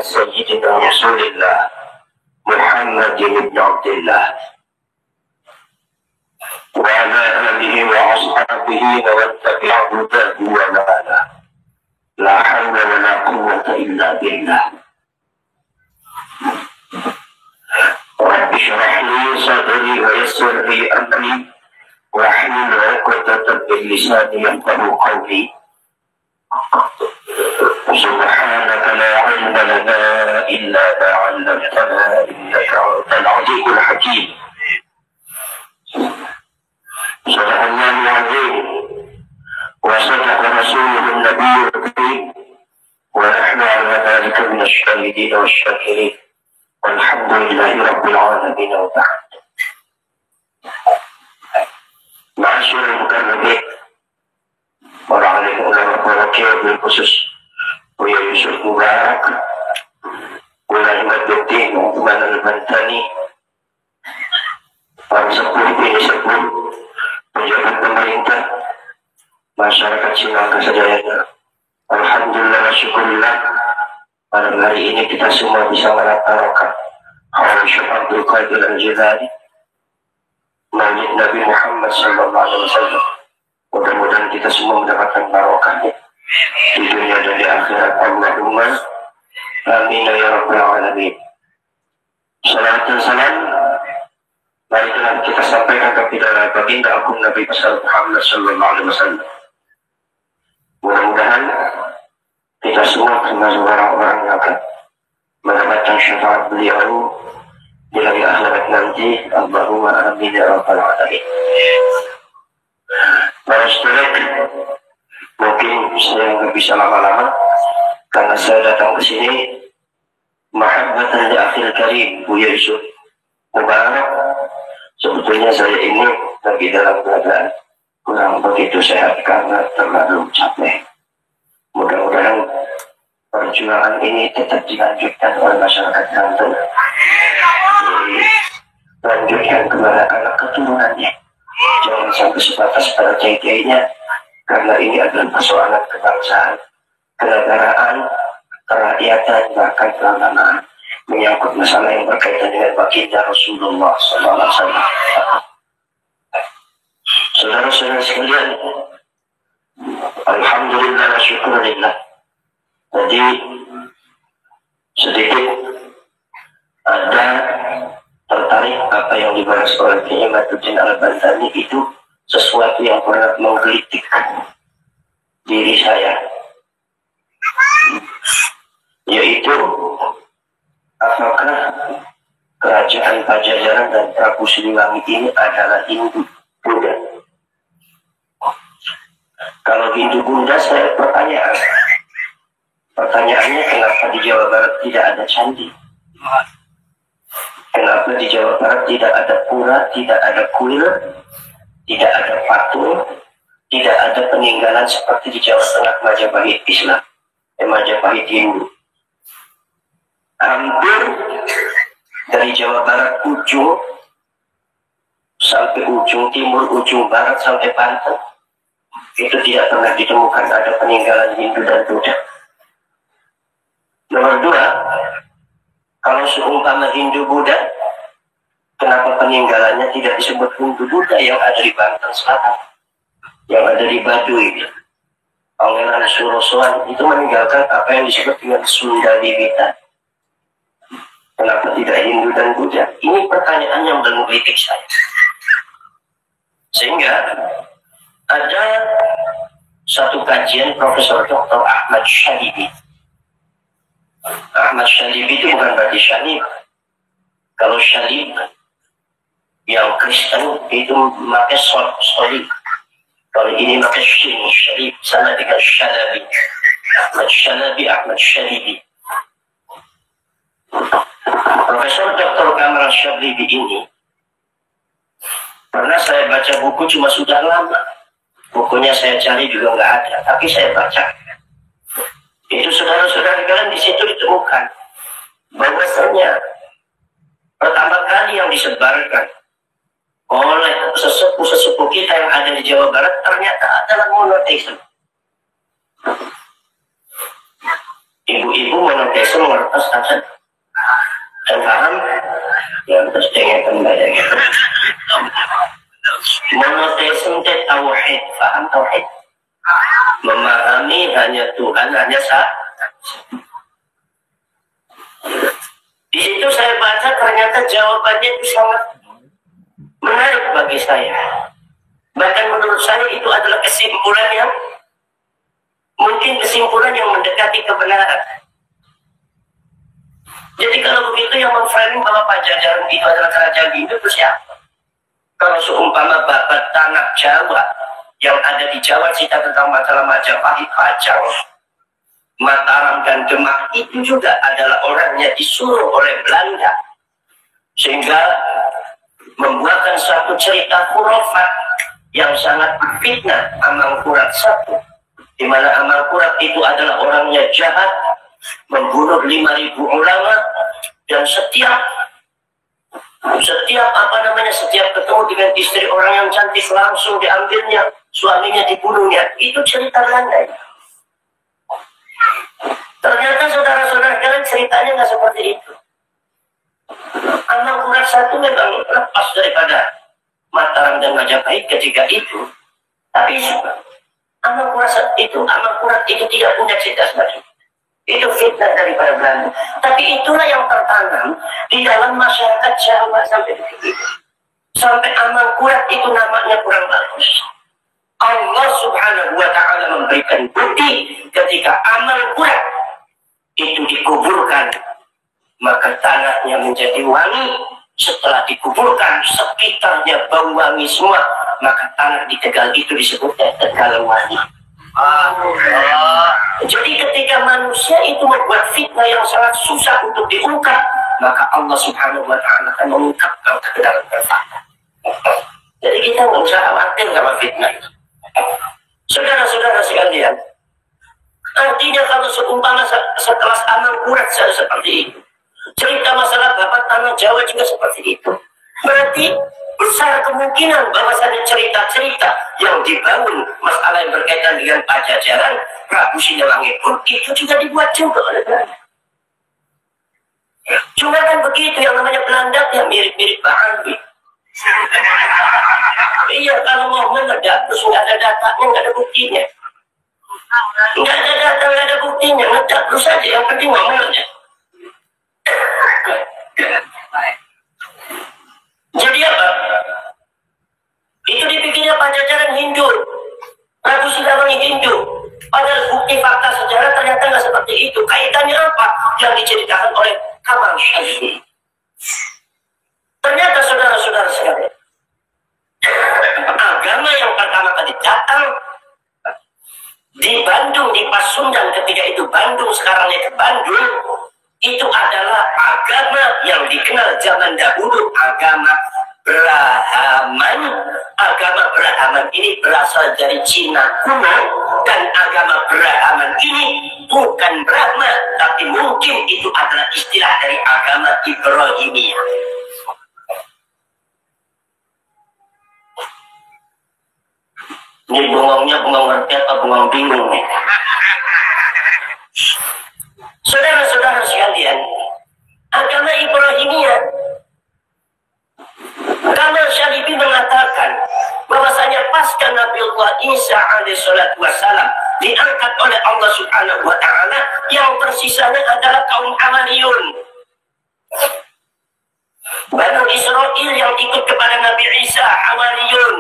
سيدنا رسول الله محمد بن عبد الله وعلى آله وأصحابه ومن تبع هداه وماله لا حول ولا قوة إلا بالله. رب اشرح لي صدري ويسر لي أمري واحلل عقدة من لساني يفقهوا قولي. سبحانك لا علم لنا إلا ما علمتنا إنك أنت العليم الحكيم. صدق الله العظيم وصدق رسوله النبي الكريم ونحن على ذلك من الشاهدين والشاكرين والحمد لله رب العالمين وبعد. معاشر المكرمين para alim ulama wakil bil khusus Buya Yusuf Mubarak Buya Imaduddin Uthman Al-Bantani, para sepuh ini sepuh pejabat pemerintah masyarakat Cilangkap sejayanya. Alhamdulillah wa syukurillah pada hari ini kita semua bisa melihat barokah haul Syekh Abdul Qadir Al-Jilani Maulid Nabi Muhammad sallallahu alaihi wasallam. Mudah-mudahan kita semua mendapatkan barokahnya di dunia dan di akhirat. Allahumma amin ya rabbal alamin. Salam dan salam marilah kita sampaikan kepada baginda agung Nabi besar Muhammad sallallahu alaihi wasallam. Mudah-mudahan kita semua termasuk orang-orang yang akan mendapatkan syafaat beliau di hari akhirat nanti. Allahumma amin ya rabbal alamin. Para student, mungkin saya nggak bisa lama-lama karena saya datang ke sini mahabbatan li akhil karim Buya Yusuf Mubarak. Sebetulnya saya ini lagi dalam keadaan kurang begitu sehat karena terlalu capek. Mudah-mudahan perjuangan ini tetap dilanjutkan oleh masyarakat Banten, dilanjutkan kepada anak keturunannya. Jangan sampai sebatas pada kiai-kiainya, karena ini adalah persoalan kebangsaan, kenegaraan, kerakyatan, bahkan keagamaan, menyangkut masalah yang berkaitan dengan baginda Rasulullah SAW. Saudara-saudara sekalian, alhamdulillah wa syukurillah. Jadi sedikit ada tertarik apa yang dibahas oleh Kiai Imaduddin Al-Bantani itu sesuatu yang pernah menggelitik diri saya, yaitu apakah kerajaan Pajajaran dan Prabu Siliwangi ini adalah Hindu Buddha. Kalau Hindu Buddha, saya pertanyaannya kenapa di Jawa Barat tidak ada candi? Kenapa di Jawa Barat tidak ada pura, tidak ada kuil, tidak ada patung, tidak ada peninggalan seperti di Jawa Tengah Majapahit Islam, Majapahit Hindu. Hampir dari Jawa Barat ujung sampai ujung timur, ujung barat sampai Banten, itu tidak pernah ditemukan ada peninggalan Hindu dan Buddha. Nomor dua, kalau seumpama Hindu Buddha, kenapa peninggalannya tidak disebut Hindu Buddha yang ada di Banten Selatan, yang ada di Baduy? Pangeran Surosoan itu meninggalkan apa yang disebut dengan Sunda Wiwitan. Kenapa tidak Hindu dan Buddha? Ini pertanyaan yang menggelitik saya. Sehingga ada satu kajian Profesor Dr. Ahmad Shalibi. Ahmad Shalibi itu bukan berarti Shalib. Kalau Shalib yang Kristen itu memakai solib. Kalau ini memakai shin, Shalib, sama dengan Shalabi. Ahmad Shalabi, Ahmad Shalibi. Profesor Dr. Kamal Shalibi ini pernah saya baca buku, cuma sudah lama. Bukunya saya cari juga nggak ada, tapi saya baca. Itu saudara-saudara kalian di situ ditemukan bahwasanya pertama kali yang disebarkan oleh sesepuh-sesepuh kita yang ada di Jawa Barat ternyata adalah monoteisme. Di ibu-ibu monoteisme ngertos aja dan paham ya terus dengarkan bayangnya monoteisme itu tauhid, paham tauhid, memahami hanya Tuhan, hanya satu. Di situ saya baca ternyata jawabannya itu sangat menarik bagi saya. Bahkan menurut saya itu adalah kesimpulan yang mungkin kesimpulan yang mendekati kebenaran. Jadi kalau begitu yang memframing bahwa Pajajaran itu adalah kerajaan Hindu itu siapa? Kalau seumpama babat tanah Jawa yang ada di Jawa cerita tentang masalah Majapahit, Pajang, Mataram dan Demak itu juga adalah orangnya disuruh oleh Belanda sehingga membuatkan suatu cerita khurafat yang sangat fitnah Amangkurat I, di mana Amangkurat itu adalah orangnya jahat, membunuh 5.000 ulama dan setiap setiap ketemu dengan istri orang yang cantik langsung diambilnya, suaminya dibunuhnya. Itu cerita Belanda. Ternyata saudara-saudara kalian ceritanya nggak seperti itu. Amangkurat I memang lepas daripada Mataram dan Majapahit ketika itu, tapi Amangkurat itu tidak punya cerita seperti itu. Itu fitnah daripada Belanda. Tapi itulah yang tertanam di dalam masyarakat Jawa sampai detik itu. Sampai Amangkurat itu namanya kurang bagus. Allah Subhanahu wa Ta'ala memberikan bukti ketika Amangkurat itu dikuburkan, maka tanahnya menjadi wangi. Setelah dikuburkan, sekitarnya bau wangi semua, maka tanah di Tegal itu disebutnya Tegal Wangi. Jadi ketika manusia itu membuat fitnah yang sangat susah untuk diungkap, maka Allah Subhanahu wa Ta'ala akan mengungkapkan kebenaran berfakta. Jadi kita nggak usah khawatir sama fitnah itu. Saudara-saudara sekalian, artinya kalau seumpama sekelas Amangkurat seperti itu, cerita masalah babat tanah Jawa juga seperti itu, berarti besar kemungkinan bahwasanya cerita-cerita yang dibangun masalah yang berkaitan dengan Pajajaran, Prabu Siliwangi pun itu juga dibuat juga oleh Belanda. Cuma kan begitu, yang namanya Belanda yang mirip-mirip Ba'alwi. Iya, kalau mau meledak terus nggak ada datanya, nggak ada buktinya. Nggak ada data, nggak ada buktinya, meledak terus saja, yang penting mau meledak. Jadi apa? Itu dipikirnya Pajajaran Hindu, Prabu Siliwangi Hindu. Padahal bukti fakta sejarah ternyata nggak seperti itu. Kaitannya apa yang diceritakan oleh Kamal Syazili? Ternyata saudara-saudara sekalian, agama yang pertama kali datang di Bandung, di Pasundan ketika itu Bandung, sekarang itu Bandung, itu adalah agama yang dikenal zaman dahulu, agama Brahman. Agama Brahman ini berasal dari Cina kuno, dan agama Brahman ini bukan Brahma, tapi mungkin itu adalah istilah dari agama Ibrahimiyah. Ini bengongnya bengong ngerti apa bengong bingung nih. Saudara-saudara sekalian, agama Ibrahimiyah, Kamal Syazili mengatakan bahwasanya pasca Nabiullah Isa alaihissalatu wassalam diangkat oleh Allah Subhanahu wa Ta'ala, yang tersisanya adalah kaum Hawariyun, Bani Israel yang ikut kepada Nabi Isa, Hawariyun.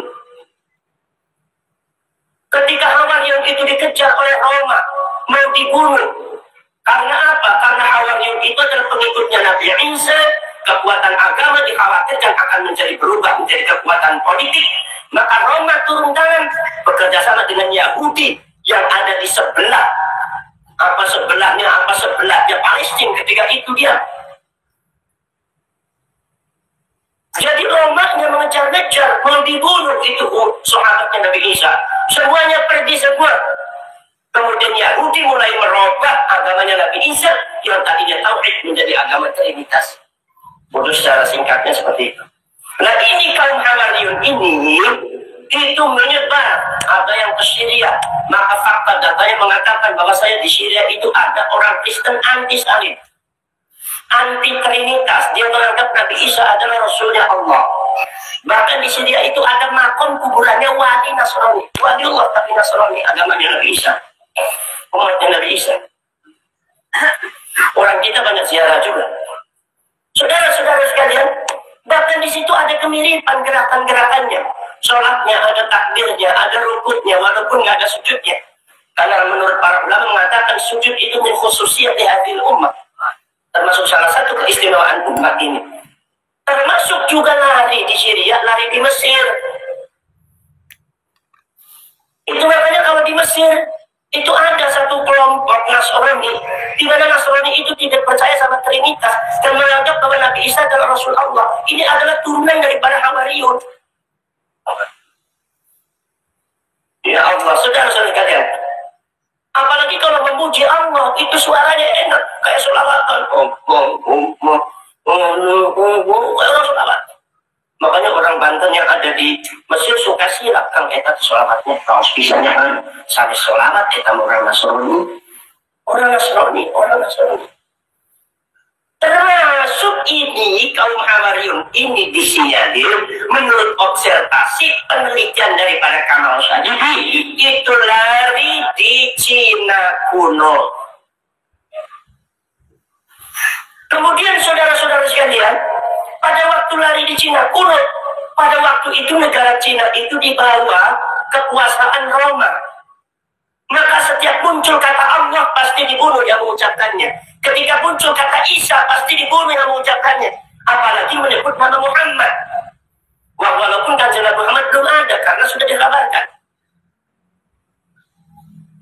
Ketika Hawariyun itu dikejar oleh Roma, mau dibunuh. Karena apa? Karena Hawariyun itu adalah pengikutnya Nabi Isa. Kekuatan agama dikhawatirkan akan menjadi berubah menjadi kekuatan politik. Maka Roma turun tangan bekerja sama dengan Yahudi yang ada di sebelah. Apa sebelahnya Palestina ketika itu dia. Jadi Roma yang mengejar-ngejar, mau dibunuh itu sahabatnya Nabi Isa. Semuanya pergi semua. Kemudian Yahudi mulai merubah agamanya Nabi Isa yang tadinya tauhid menjadi agama Trinitas. Bodoh secara singkatnya seperti itu. Nah ini kaum Hawariyun ini itu menyebar, ada yang ke Syria, maka fakta datanya mengatakan bahwa saya di Syria itu ada orang Kristen anti salib, anti trinitas. Dia menganggap Nabi Isa adalah Rasulnya Allah. Bahkan di Syria itu ada makam kuburannya wali Nasrani, wali Allah tapi Nasrani, agamanya Nabi Isa, umatnya Nabi Isa. Orang kita banyak ziarah juga. Saudara-saudara sekalian, bahkan di situ ada kemiripan gerakan-gerakannya. Sholatnya ada takbirnya, ada rukutnya, walaupun nggak ada sujudnya. Karena menurut para ulama mengatakan sujud itu khususiyat di hadil umat, termasuk salah satu keistimewaan umat ini. Termasuk juga lari di Syria, lari di Mesir. Itu makanya kalau di Mesir itu ada satu kelompok Nasrani, di mana Nasrani itu tidak percaya sama Trinitas dan menganggap bahwa Nabi Isa adalah Rasul Allah. Ini adalah turunan daripada Hawariyun. Ya Allah, saudara-saudara kalian. Apalagi kalau memuji Allah, itu suaranya enak, kayak sholawatan. Kayak sholawat. Makanya orang Banten yang ada di Mesir suka silap kang eta sholawatnya. Kaos pisahnya kan, sampai sholawat eta orang Nasrani. Orang Nasrani. Termasuk ini kaum Hawariyun ini disinyalir menurut observasi penelitian daripada Kamal Sadiki itu lari di Cina kuno. Kemudian saudara-saudara sekalian, pada waktu lari di Cina kuno, pada waktu itu negara Cina itu di bawah kekuasaan Roma. Maka setiap muncul kata Allah pasti dibunuh yang mengucapkannya. Ketika muncul kata Isa pasti dibunuh yang mengucapkannya. Apalagi menyebut nama Muhammad. Walaupun kanjeng Muhammad belum ada karena sudah dikabarkan.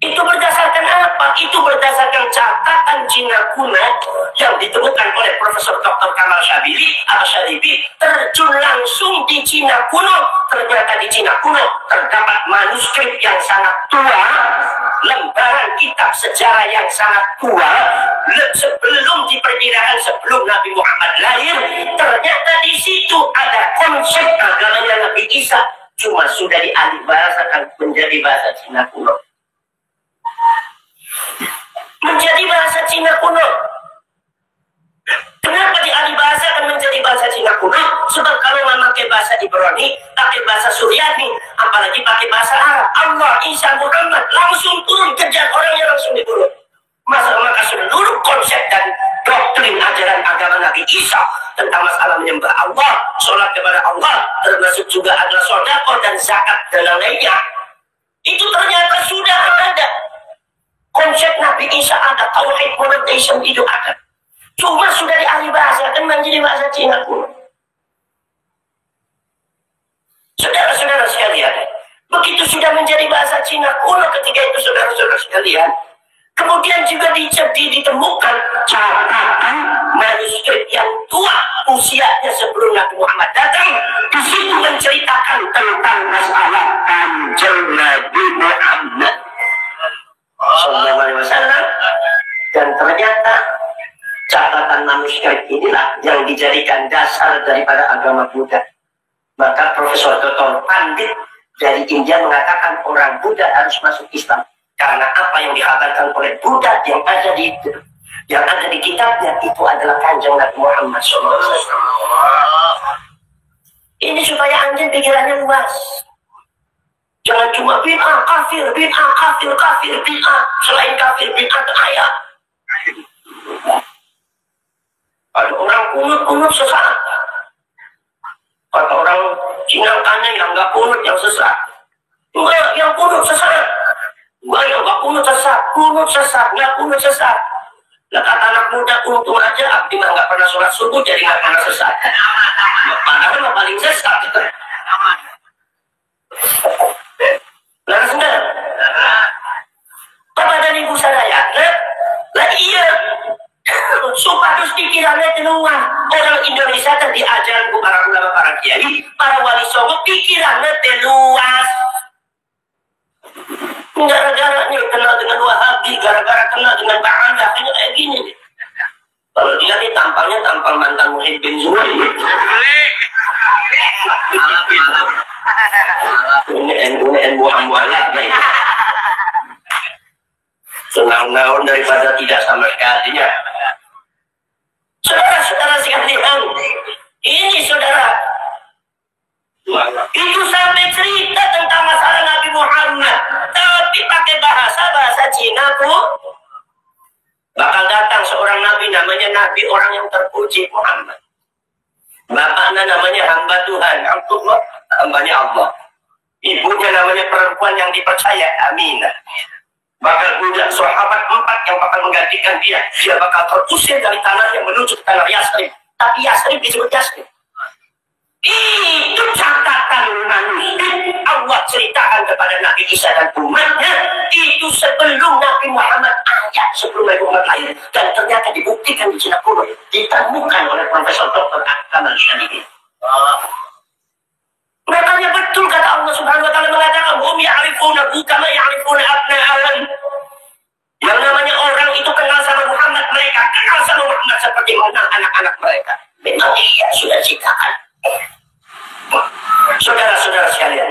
Itu berdasarkan apa? Itu berdasarkan catatan Cina kuno yang ditemukan oleh Profesor Dr. Kamal Sharibi terjun langsung di Cina kuno. Ternyata di Cina kuno terdapat manuskrip yang sangat tua, lembaran kitab sejarah yang sangat tua, sebelum diperkirakan sebelum Nabi Muhammad lahir. Ternyata di situ ada konsep agamanya Nabi Isa, cuma sudah dialihbahasakan menjadi bahasa Cina kuno. Menjadi bahasa Cina kuno. Kenapa dialihbahasakan menjadi bahasa Cina kuno? Sebab kalau memakai bahasa Ibrani, pakai bahasa Suryani, apalagi pakai bahasa Arab, Allah, Isa, Muhammad langsung turun kejar orangnya, langsung dibunuh. Maka seluruh konsep dan doktrin ajaran agama Nabi Isa tentang masalah menyembah Allah, sholat kepada Allah, termasuk juga adalah sedekah dan zakat dan lainnya, itu ternyata sudah ada. Konsep Nabi Isa ada, tauhid monotheism itu ada. Cuma sudah dialihbahasakan menjadi bahasa Cina kuno. Saudara-saudara sekalian, begitu sudah menjadi bahasa Cina kuno ketika itu saudara-saudara sekalian, kemudian juga ditemukan catatan manuskrip yang tua usianya sebelum Nabi Muhammad datang. Di situ menceritakan tentang masalah kanjeng Nabi Muhammad Sallallahu Alaihi Wasallam, dan ternyata catatan manuskrip inilah yang dijadikan dasar daripada agama Buddha. Maka Profesor Dr. Pandit dari India mengatakan orang Buddha harus masuk Islam karena apa yang dikhabarkan oleh Buddha yang ada di kitabnya itu adalah kanjeng Nabi Muhammad Sallallahu Alaihi Wasallam. Ini supaya anjing pikirannya luas. Jangan cuma bid'ah, kafir, bid'ah. Selain kafir, bid'ah itu ayat. Ada orang kunut sesat. Kata orang Cina tanya yang nggak kunut yang sesat. Enggak, yang kunut sesat. Enggak, yang nggak kunut sesat. Nggak kunut sesat. Nah, kata anak muda, untung aja Abdi mah nggak pernah sholat subuh jadi nggak pernah sesat. Padahal mah paling sesat gitu. Nah, saudara, kepada ibu sadaya, lah iya, supados pikirannya teluah. Orang Indonesia tadi ajaran para ulama, para kiai, para wali songo, pikirannya teluas. Gara-gara nih kenal dengan Wahabi, gara-gara kenal dengan Ba'adah, kayak gini. Kalau dia nih tampangnya tampang mantan Muhyiddin Zuhair. Ini NU muhammad. Senang-naun daripada tidak sama sekalinya. Saudara-saudara sekalian, ini saudara, itu sampai cerita tentang masalah Nabi Muhammad, tapi pakai bahasa Cina pun. Bakal datang seorang nabi namanya nabi orang yang terpuji Muhammad. Bapaknya namanya hamba Tuhan, Abdullah, hambanya Allah. Ibunya namanya perempuan yang dipercaya, Aminah. Bakal punya sahabat 4 yang bakal menggantikan dia. Dia bakal terusir dari tanah yang menuju ke tanah Yasrib. Tapi Yasrib disebut Yasrib. Itu catatan manuskrip Allah ceritakan kepada Nabi Isa dan umatnya. Itu sebelum Nabi Muhammad ayat sebelum Nabi Muhammad lahir. Dan ternyata dibuktikan di Cina kuno. Ditemukan oleh Profesor Dr. Akmal Syadidi. Makanya betul kata Allah Subhanahu wa Ta'ala mengatakan, hum ya'rifunahu kama ya'rifuna abna'ahum. Yang namanya orang itu kenal sama Muhammad, mereka kenal sama Muhammad seperti mengenal anak-anak mereka. Memang dia sudah ciptakan. Saudara-saudara sekalian,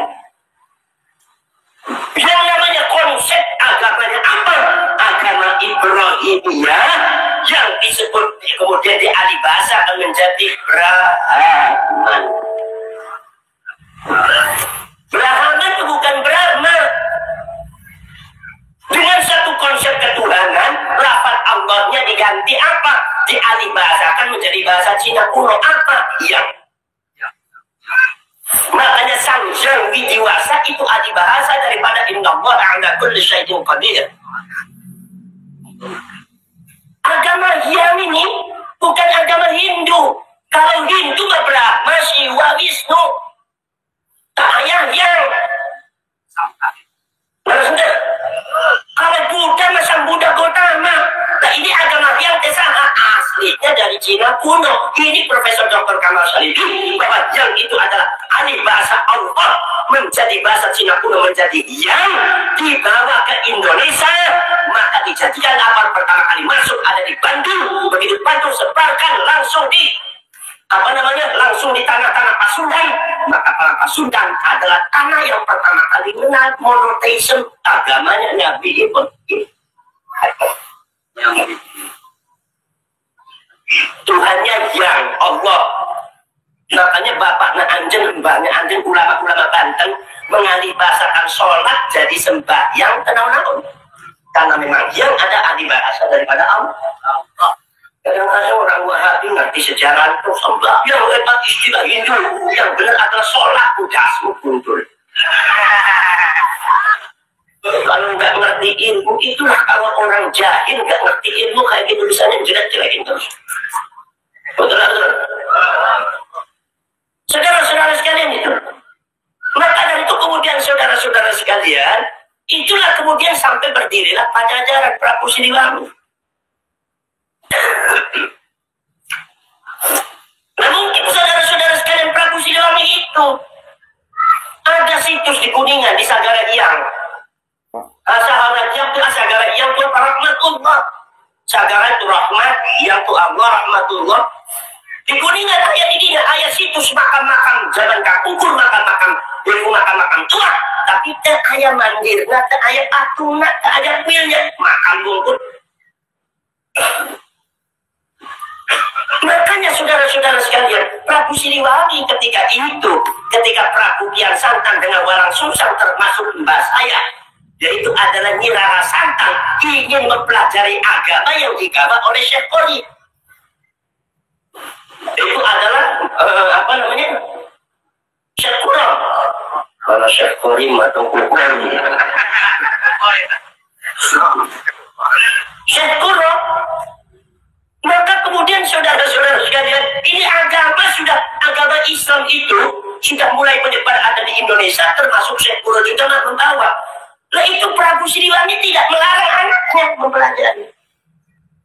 yang namanya konsep agamanya apa? Agama Ibrahimiyah yang disebut kemudian dialihbahasakan menjadi Brahman. Brahman itu bukan Brahma. Dengan satu konsep ketuhanan, lafaz Allahnya diganti apa? Dialihbahasakan menjadi bahasa Cina kuno apa? Yang makanya Sangjang Wijiwasa itu alih bahasa daripada Innallaha ala kulli syai'in qadir. Agama Yang ini bukan agama Hindu. Kalau Hindu Brahma, Siwa, Wisnu, yang kalau Buddha Sang Buddha Gautama. Nah ini agama yang kesana aslinya dari Cina kuno. Ini Profesor Dr. Kamal Syadidi bahwa yang itu adalah alih bahasa Allah menjadi bahasa Cina kuno menjadi yang dibawa ke Indonesia. Maka dijadikan abad pertama kali masuk ada di Bandung. Begitu Bandung sebarkan langsung di langsung di tanah-tanah Pasundan. Maka tanah Pasundan adalah tanah yang pertama kali mengenal monotheism, agamanya Nabi Ibrahim. Tuhannya yang Allah. Makanya bapaknya Anjing, mbaknya Anjing, ulama-ulama Banten mengalih bahasakan sholat jadi sembahyang tenang-tenang. Karena memang yang ada alih bahasa daripada Allah. Kadang-kadang orang Wahabi ngerti sejarah itu sembahyang lepas istilah Hindu. Yang benar adalah sholat, udasmu kuntul. Kalau nggak ngerti ilmu, itulah kalau orang jahil nggak ngerti ilmu kayak gitu bisanya jelek-jelekin terus. Betul-betul. Saudara-saudara sekalian itu. Maka dari itu kemudian saudara-saudara sekalian, itulah kemudian sampai berdirilah Pajajaran Prabu Siliwangi. Nah mungkin saudara-saudara sekalian Prabu Siliwangi itu ada situs di Kuningan di Sagara Hyang. Sagara Hyang itu Sagara Hyang itu rahmatullah. Sagara itu rahmat, Hyang itu Allah rahmatullah. Di Kuningan ayat situs makam-makam zaman kakukur, makam-makam ilmu, makam-makam tua. Tapi tak ayat mandir, tak ayat patung, tak ayat milnya makam bungkut. Makanya saudara-saudara sekalian, Prabu Siliwangi ketika Prabu Kian Santang dengan Walang Sungsang termasuk mbah saya, yaitu adalah Nyi Rara Santang, ingin mempelajari agama yang digawa oleh Syekh Qori. Itu adalah Syekh Qura. Kalau Syekh Qori atau Qori. Syekh Qura. Maka kemudian saudara-saudara sekalian, ini agama Islam itu sudah mulai menyebar ada di Indonesia, termasuk Syekh Qura juga membawa. Lah itu Prabu Siliwangi tidak melarang anaknya mempelajari.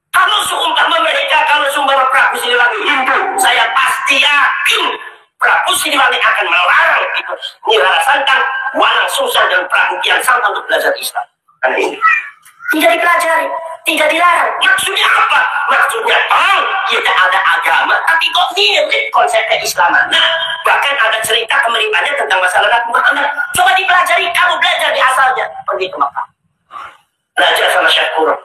Kalau seumpama mereka, kalau seumpama Prabu Siliwangi Hindu, saya pasti yakin Prabu Siliwangi akan melarang itu Nyi Rara Santang, Walang Sungsang dan Prabu Kian Santang untuk belajar Islam. Karena ini tidak dipelajari, tidak dilarang. Maksudnya apa? Maksudnya tidak ada agama, tapi kok mirip konsep keislaman. Nah, bahkan ada cerita kemiripannya tentang masalah Nabi Muhammad. Coba dipelajari, kamu belajar di asalnya. Pergi ke Makkah, belajar sama Syekh Qura.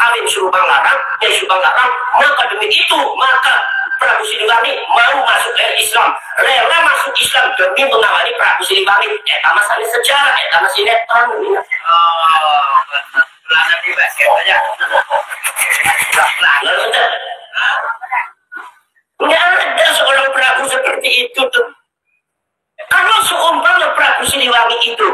kawin Subang larang, Nyai Subang larang, maka demi itu maka Prabu Siliwangi mau masuk ke Islam, rela masuk Islam demi mengawali Prabu Siliwangi. Masalah sejarah, sama sinetron. Lalu dibahas katanya. Nggak ada seorang Prabu seperti itu tuh. Kalau seumpama Prabu Siliwangi itu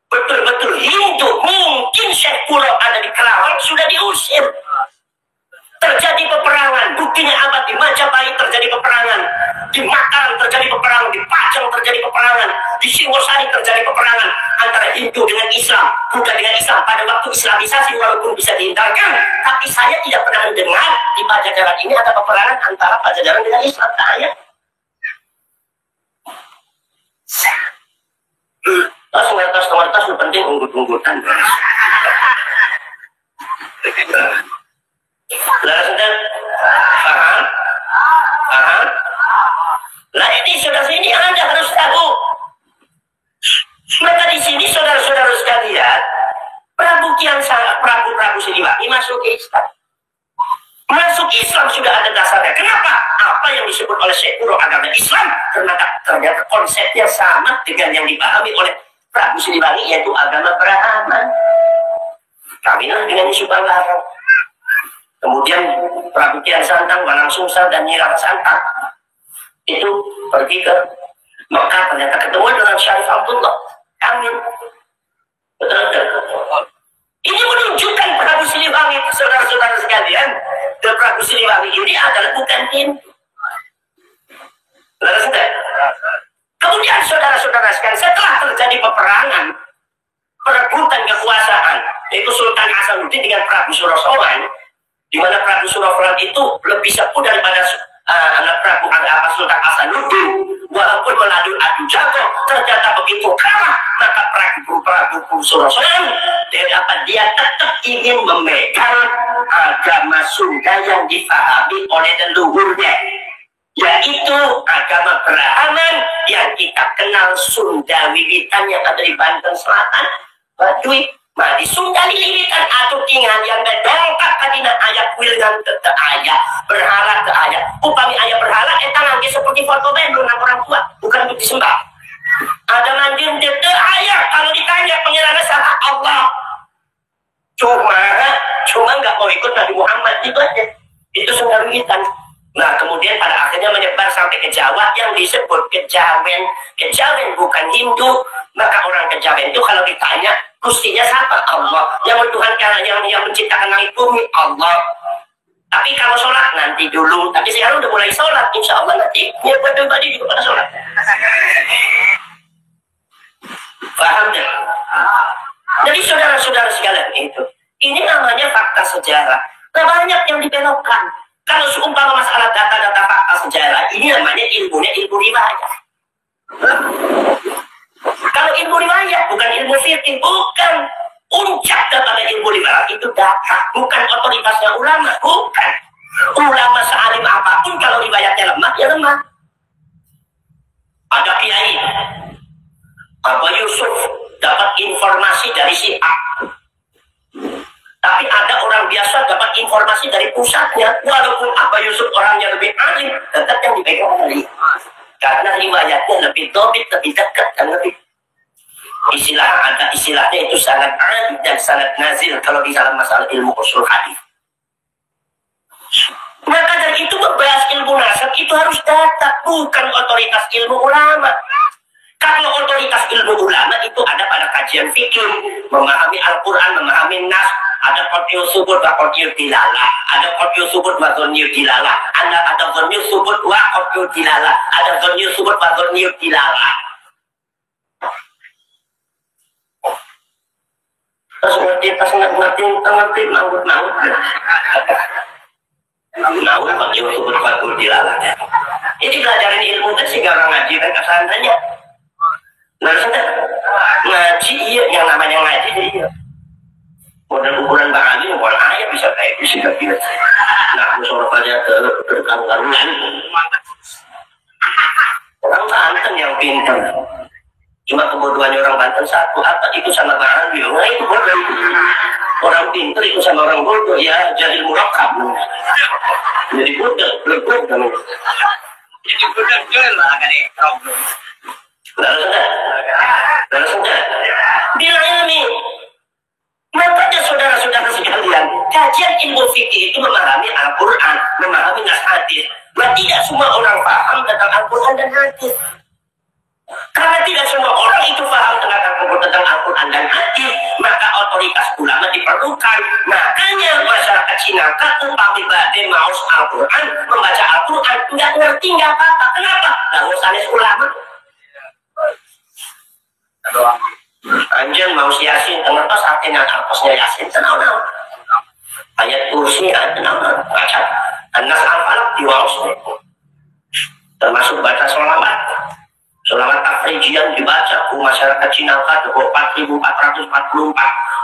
betul-betul Hindu, mungkin Syekh Kuro ada di Kerawang sudah diusir. Terjadi peperangan, buktinya apa? Di Majapahit terjadi peperangan, di Mataram terjadi peperangan, di Pajang terjadi peperangan, di Singosari terjadi peperangan antara Hindu dengan Islam, Buddha dengan Islam pada waktu Islamisasi walaupun bisa dihindarkan, tapi saya tidak pernah mendengar di Pajajaran ini ada peperangan antara Pajajaran dengan Islam. Saya tas itu penting unggut-unggutan. Lalu sudah paham? Nah ini saudara ini Anda harus tahu. Maka di sini saudara-saudara sekalian, Prabu Siliwangi masuk Islam. Masuk Islam sudah ada dasarnya. Kenapa? Apa yang disebut oleh Syekh Kuro agama Islam ternyata konsepnya sama dengan yang dipahami oleh Prabu Siliwangi, yaitu agama Brahman. Kawinlah dengan Subang larang. Kemudian Prabu Kian Santang, Walang Sungsang, dan Nyi Rara Santang itu pergi ke Mekah, ternyata ketemu dengan Syarif Abdullah. Amin. Betul-betul. Ini menunjukkan Prabu Siliwangi, saudara-saudara sekalian, dan Prabu Siliwangi ini adalah bukan Hindu. Kemudian saudara-saudara sekalian, setelah terjadi peperangan, perebutan kekuasaan, yaitu Sultan Hasanuddin dengan Prabu Surasawan, di mana Prabu Surasawan itu lebih sepuh daripada anak Prabu Sultan Hasanuddin, walaupun melalui adu jago ternyata begitu kalah, maka Prabu Surasawan dia tetap ingin memegang agama Sunda yang difahami oleh leluhurnya, yaitu agama Brahman yang kita kenal Sunda Wiwitan yang ada di Banten Selatan, Baduy. Nah, di Sunda lilitan atau tinggal yang berdongkak kadina ayat wilgan ke ayat berhala ke ayat. Upami ayat berhala nangge seperti foto bendung orang tua, bukan untuk disembah. Ada mandir ke ayat kalau ditanya pengirangan sama Allah. Cuma nggak mau ikut Nabi Muhammad itu aja. Itu Sunda lilitan. Nah, kemudian pada akhirnya menyebar sampai ke Jawa yang disebut Kejawen. Kejawen bukan Hindu. Maka orang Kejawen itu kalau ditanya, Gustinya siapa? Allah. Yang mentuhankan, yang menciptakan langit bumi, Allah. Tapi kalau sholat nanti dulu. Tapi sekarang udah mulai sholat, insya Allah nanti. Ya pribadi juga pada sholat. Paham ya? Jadi saudara-saudara sekalian itu, ini namanya fakta sejarah. Nah, banyak yang dibelokkan. Kalau seumpama masalah data-data fakta sejarah, ini namanya ilmu riwayat. Kalau ilmu riwayat bukan ilmu fikih, bukan. Puncak daripada ilmu riwayat itu data, bukan otoritasnya ulama, bukan. Ulama sealim apapun kalau riwayatnya lemah, ya lemah. Ada kiai Abu Yusuf dapat informasi dari si A. Tapi ada orang biasa dapat informasi dari pusatnya, walaupun Abu Yusuf orangnya lebih alim, tetap yang dipegang dari karena riwayatnya lebih dobit, lebih dekat, dan lebih istilahnya itu sangat alim dan sangat nazil kalau di dalam masalah ilmu usul hadis. Maka dari itu membahas ilmu nasab itu harus data, bukan otoritas ilmu ulama. Kalau otoritas ilmu ulama itu ada pada kajian fikih, memahami Al-Quran, memahami nas, ada qat'iyyu subut wa qat'iyyu dilalah, ada qat'iyyu subut wa dhanniyyu dilalah, ada dhanniyyu subut wa qat'iyyu dilalah, ada dhanniyyu subut wa dhanniyyu dilalah. Terus ngerti manggut qat'iyyu subut wa qat'iyyu dilalah. Ini pelajaran ilmu kan sehingga orang ngaji kan kesananya. Nah, ngaji iya, yang namanya ngaji iya. Modal ukuran Bang Ali, ukuran ayat bisa kayak bisa gitu. Nah, aku sorot aja ke karunan. Orang Banten yang pintar. Cuma kebodohannya orang Banten satu, apa itu sama Bang Ali? Nah, itu bodoh. Orang pintar itu sama orang bodoh ya jadi murakab. Jadi bodoh, berbeda kamu. Jadi bodoh jual lah kan ini problem. Lalu sudah. Bilangnya nih, makanya saudara-saudara sekalian, kajian ilmu fikih itu memahami Al-Quran, memahami nas hadis. Nah, tidak semua orang paham tentang Al-Quran dan hadis. Karena tidak semua orang itu paham tentang Al-Quran dan hadis, maka otoritas ulama diperlukan. Makanya masyarakat Cina umpami bade maus Al-Quran, membaca Al-Quran, nggak ngerti nggak apa-apa. Kenapa? Lalu sanes ulama. Anjing maus Yasin, tengertos artinya alposnya Yasin, tenang-tenang. Ayat kursi, tenang-tenang. Baca. Anas al-falak diwaus. Termasuk baca sholawat. Sholawat tafrijian dibaca ke masyarakat Cina kan 4.444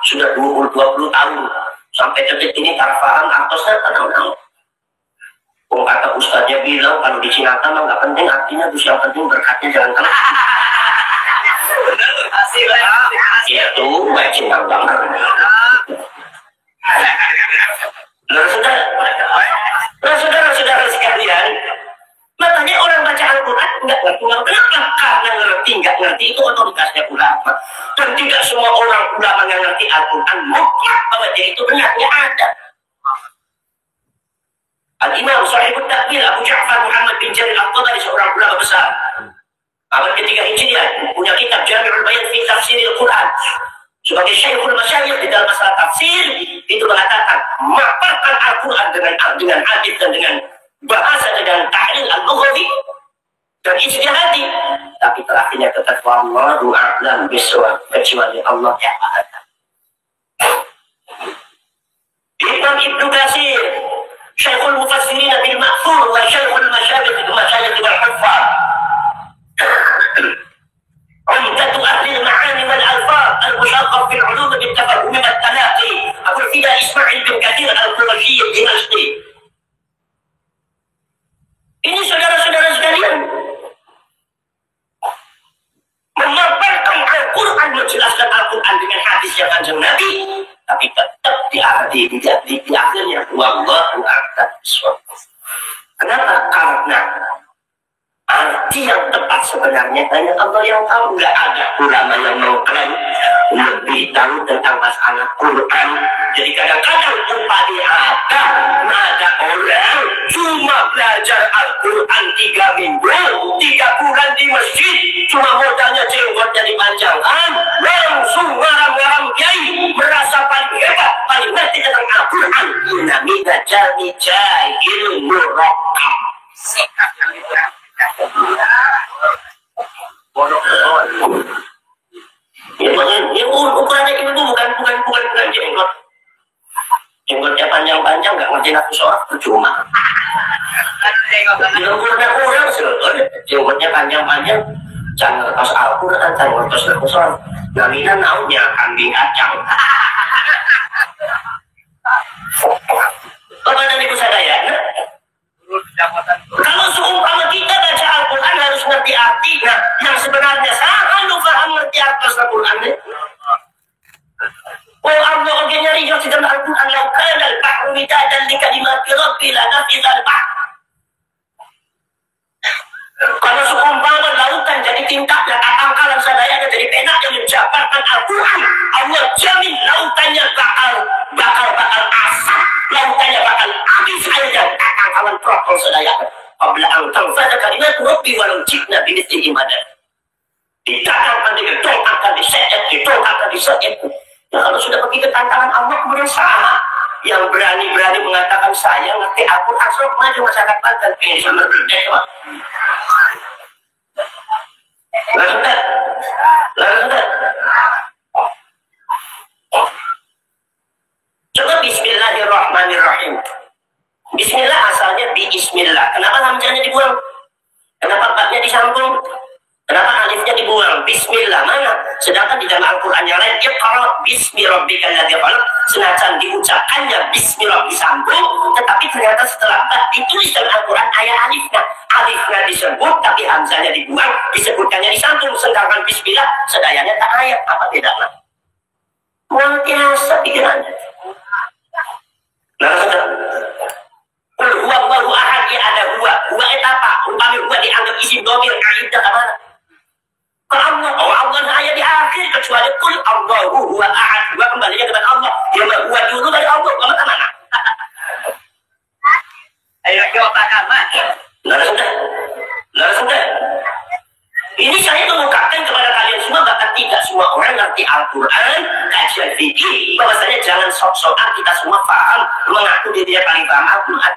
sudah 20 tahun sampai detik ini tak paham artosnya tenang-tenang. Kata ustaznya bilang kalau di Cina kan nggak penting artinya terus yang penting berkatnya jangan kalah. Itu wajib banget. Saudara-saudara sekalian, makanya orang baca Al-Quran nggak ngerti. Kenapa? Karena nggak ngerti itu otoritasnya ulama. Dan tidak semua orang ulama yang ngerti Al-Quran mutlak bahwa dia itu benarnya ada. Al-Imam Sahibut Takwil Abu Ja'far Muhammad bin Jarir Al-Tabari seorang ulama besar. Abad ketiga Hijriah punya kitab Jami'ul Bayan fi Tafsiril Quran. Sebagai Syekhul Masyayikh di dalam masalah tafsir itu mengatakan memaparkan Al-Quran dengan hadis dan dengan bahasa dengan tahlil al-lughawi dan ijtihadi. Tapi terakhirnya tetap wallahu a'lam bishawab, kecuali Allah yang Maha Tahu. Imam Ibnu Katsir Syekhul Mufassirin bil Ma'thur wa Syekhul Masyayikh wal Huffaz. عمدة أهل المعاني والألفاظ المشرف في العلوم بالتفهم والتلاقي أبو الفداء إسماعيل بن كثير القرشي الدمشقي. Ini saudara-saudara sekalian memaparkan Al-Quran, menjelaskan Al-Quran dengan hadis yang kanjeng Nabi, tapi tetap di akhirnya wallahu a'lam bishawab. Kenapa? Karena arti yang tepat sebenarnya hanya Allah yang tahu. Nggak ada ulama yang mengklaim lebih tahu tentang masalah Quran. Jadi kadang-kadang upadi ada orang cuma belajar Al-Quran 3 minggu, 3 bulan di masjid, cuma modalnya jenggotnya dipanjangkan, langsung ngarang-ngarang kiai, merasa paling hebat, paling ngerti tentang Al-Quran. Namanya jahil murakkab. Ya ukurannya itu bukan jenggot. Jenggotnya panjang-panjang nggak ngerti aku sholat percuma. Ukurannya kurang sebetulnya. Jenggotnya panjang-panjang jangan ngertos Al-Quran, jangan ngertos aku sholat. Namanya naunya kambing kacang. Bapak dan Ibu sadayana, kalau seumpama kita baca Al-Quran harus ngerti arti. Nah, yang sebenarnya salah lu paham ngerti arti Al-Quran. Oh Allah oke nyari di dalam Al-Quran laukan al-bahru midadan li kalimati rabbi la nafidhal bahr. Kalau seumpama lautan jadi tinta dan tangkalan sadayanya jadi pena yang menjabarkan Al-Quran, Allah jamin lautannya bakal asap, lautannya bakal habis air dan tangkalan protol sadayanya. Qabla an tanfadha kalimat rabbi walau jitna bimithlihi madad. Didatangkan, ditolakkan, diset. Ya kalau sudah begitu tantangan Allah kemudian sama. Yang berani-berani mengatakan saya ngerti Al-Quran, sok maju masyarakat Banten ini sama berdeka. Lalu coba Bismillahirrahmanirrahim. Bismillah asalnya di Bismillah. Kenapa hamzahnya dibuang? Kenapa fatnya disambung? Kenapa alifnya dibuang? Bismillah mana? Sedangkan di dalam Al-Quran yang lain Iqra bismi rabbikal ladzi khalaq, senajan diucapkannya bismi rabbi disambung, tetapi ternyata setelah ditulis dalam Al-Quran ayat alifnya disebut tapi hamzahnya dibuang, disebutkannya disambung. Sedangkan bismillah sedayanya tak ayat. Apa bedanya? Luar biasa pikirannya. Nah, sudah. Huwa ahad ya ada huwa. Huwa itu apa? Umpamanya huwa dianggap isim dhamir kaidah ke mana? Ke Allah. Oh, Allah hanya di akhir kecuali kul Allahu huwa ahad. Huwa kembalinya kepada Allah. Dia huwa dulu dari Allah. Kamu ke mana? Ayo katakan mah. Nah, sudah. Ini saya mengungkapkan kepada kalian semua, bahkan tidak semua orang ngerti Al-Quran, kajian fikih, bahwasanya jangan sok-sokan kita semua paham, mengaku dirinya paling paham Al-Quran.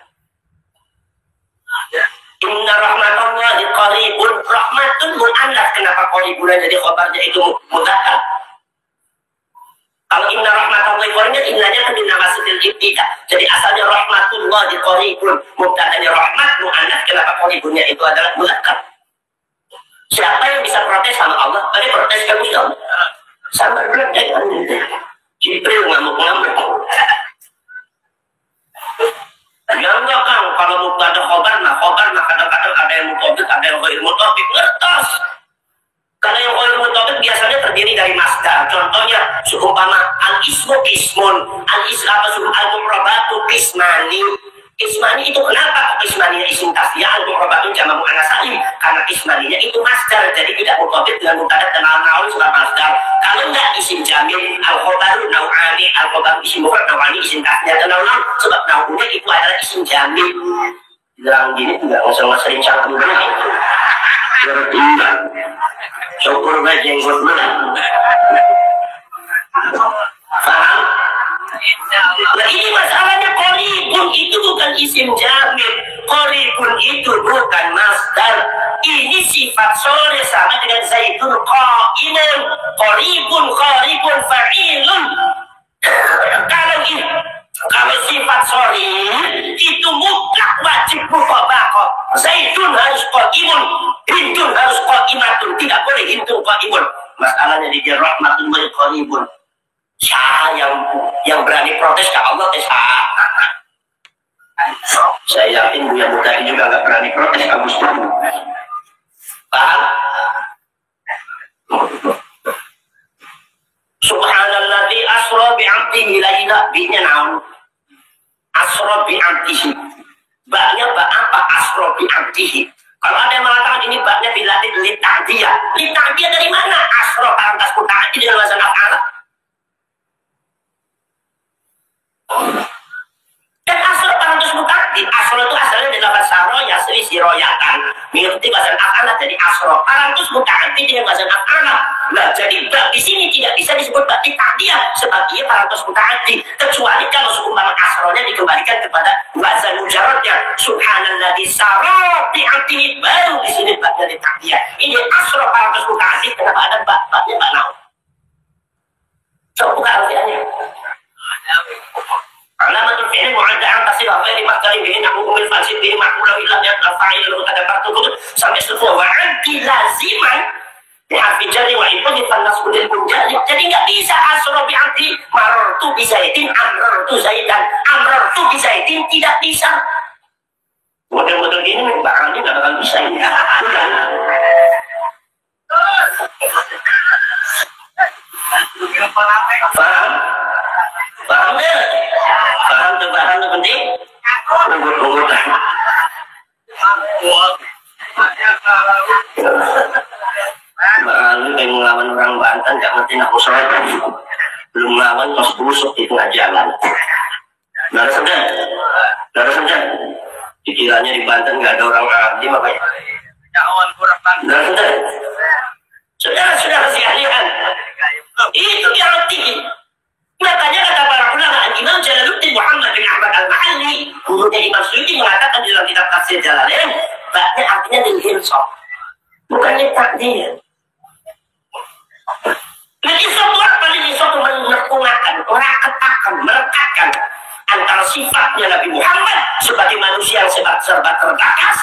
Inna rahmatallahi qaribun, rahmatun mu'annats. Kenapa qaribun jadi khabarnya itu mudzakkar? Kalau inna rahmatallahi qaribun, innanya kan dinamasil ibtida. Jadi asalnya rahmatullahi qaribun, mubtada'nya rahmat mu'annats. Kenapa qaribunnya itu adalah mudzakkar? Siapa yang bisa protes sama Allah? Tadi protes ke Gusti Allah. Sama dengan Jibril ngamuk-ngamuk. Ya enggak Kang, kalau mubtada khobar kadang-kadang ada yang mutobit, ada yang ghair mutobit. Ngertos. Karena yang ghair mutobit biasanya terdiri dari masdar. Contohnya seumpama al-ismu ismun, al-mu'rabatu qismani. Ismani itu kenapa ismaninya isim tasniyah, al-mu'rabatun jamak muannats salim? Karena ismaninya itu masdar, jadi tidak mutobit dengan mubtada dan al-naun sebab masdar. Kalau enggak isim jamil, al-khobaru nau'ani, al-khobaru isim mufrad, nau'ani isim tasniyah dan naun, sebab naunnya itu adalah isim jamil. Bilang gini enggak usah sering cangkem dulu. Berarti syukur baik jenggot dulu. Paham? Nah, ini masalahnya qaribun itu bukan isim jamil, qaribun itu bukan masdar. Ini sifat sore sama dengan zaitun qaimun, qaribun fa'ilun. Kalau sifat sore itu mutlak wajib mutabaqah. Zaitun harus qaimun, hindun harus qaimatun, tidak boleh hindun qaimun. Masalahnya di rahmatun wa qaribun. Yang berani protes ke Allah saya yakin Buya Muda juga nggak berani protes ke Gusti Allah. Paham? Subhanalladzi asra bi'abdihi laila bi'nya naun. Asra bi'abdihi. Baknya bak apa? Asra bi'abdihi. Kalau ada yang mengatakan ini baknya biladin lita'diyah. Lita'diyah dari mana? Asra parantas muta'addi dengan wazan af'ala. Dan asal parantus muta'addid, asal itu asalnya dari lafaz saro yasri siroyatan, mengikuti wazan af'ala dari asro. Parantus muta'addid dengan wazan af'ala. Nah, jadi bab di sini tidak bisa disebut bab ta'diyah sebab ia parantus muta'addid, kecuali kalau seumpama asronya dikembalikan kepada wazan mujarradnya. Subhanalladzi saro bi'abdihi, baru di sini bab dari ta'diyah. Ini asro parantus muta'addid, kenapa ada babnya bab naun? Coba buka artiannya. Alamatul fi'il mu'adda an tasir ghairi maqdari bihi nahu umil fasid bihi ma'mula illa bi al-fa'il lahu tadabbatu sampai seterusnya wa anti laziman bi harfi jarri wa ibadi fanasbu lil munjali. Jadi enggak bisa asra bi anti marartu bi zaidin amrartu zaidan amrartu bi zaidin, tidak bisa. Model-model gini barangnya enggak bakal bisa ini. Paham? Paham ya? Paham tuh penting? Tunggu. Lu kayak ngelawan orang Banten gak ngerti nak usaha. Belum ngelawan pas busuk di tengah jalan. Nara saja. Dikiranya di Banten gak ada orang Arab, makanya. Nara saja. Sudah sekalian. Itu yang penting. Makanya kata para ulama, Imam Jalaluddin Muhammad bin Ahmad al-Mahalli, gurunya Imam Suyuti mengatakan di dalam kitab tafsir Jalalain, baknya artinya lil-insaf, bukannya takdir. Lil-insaf itu apa? Lil-insaf itu melekatkan antara sifatnya Nabi Muhammad sebagai manusia yang serba terbatas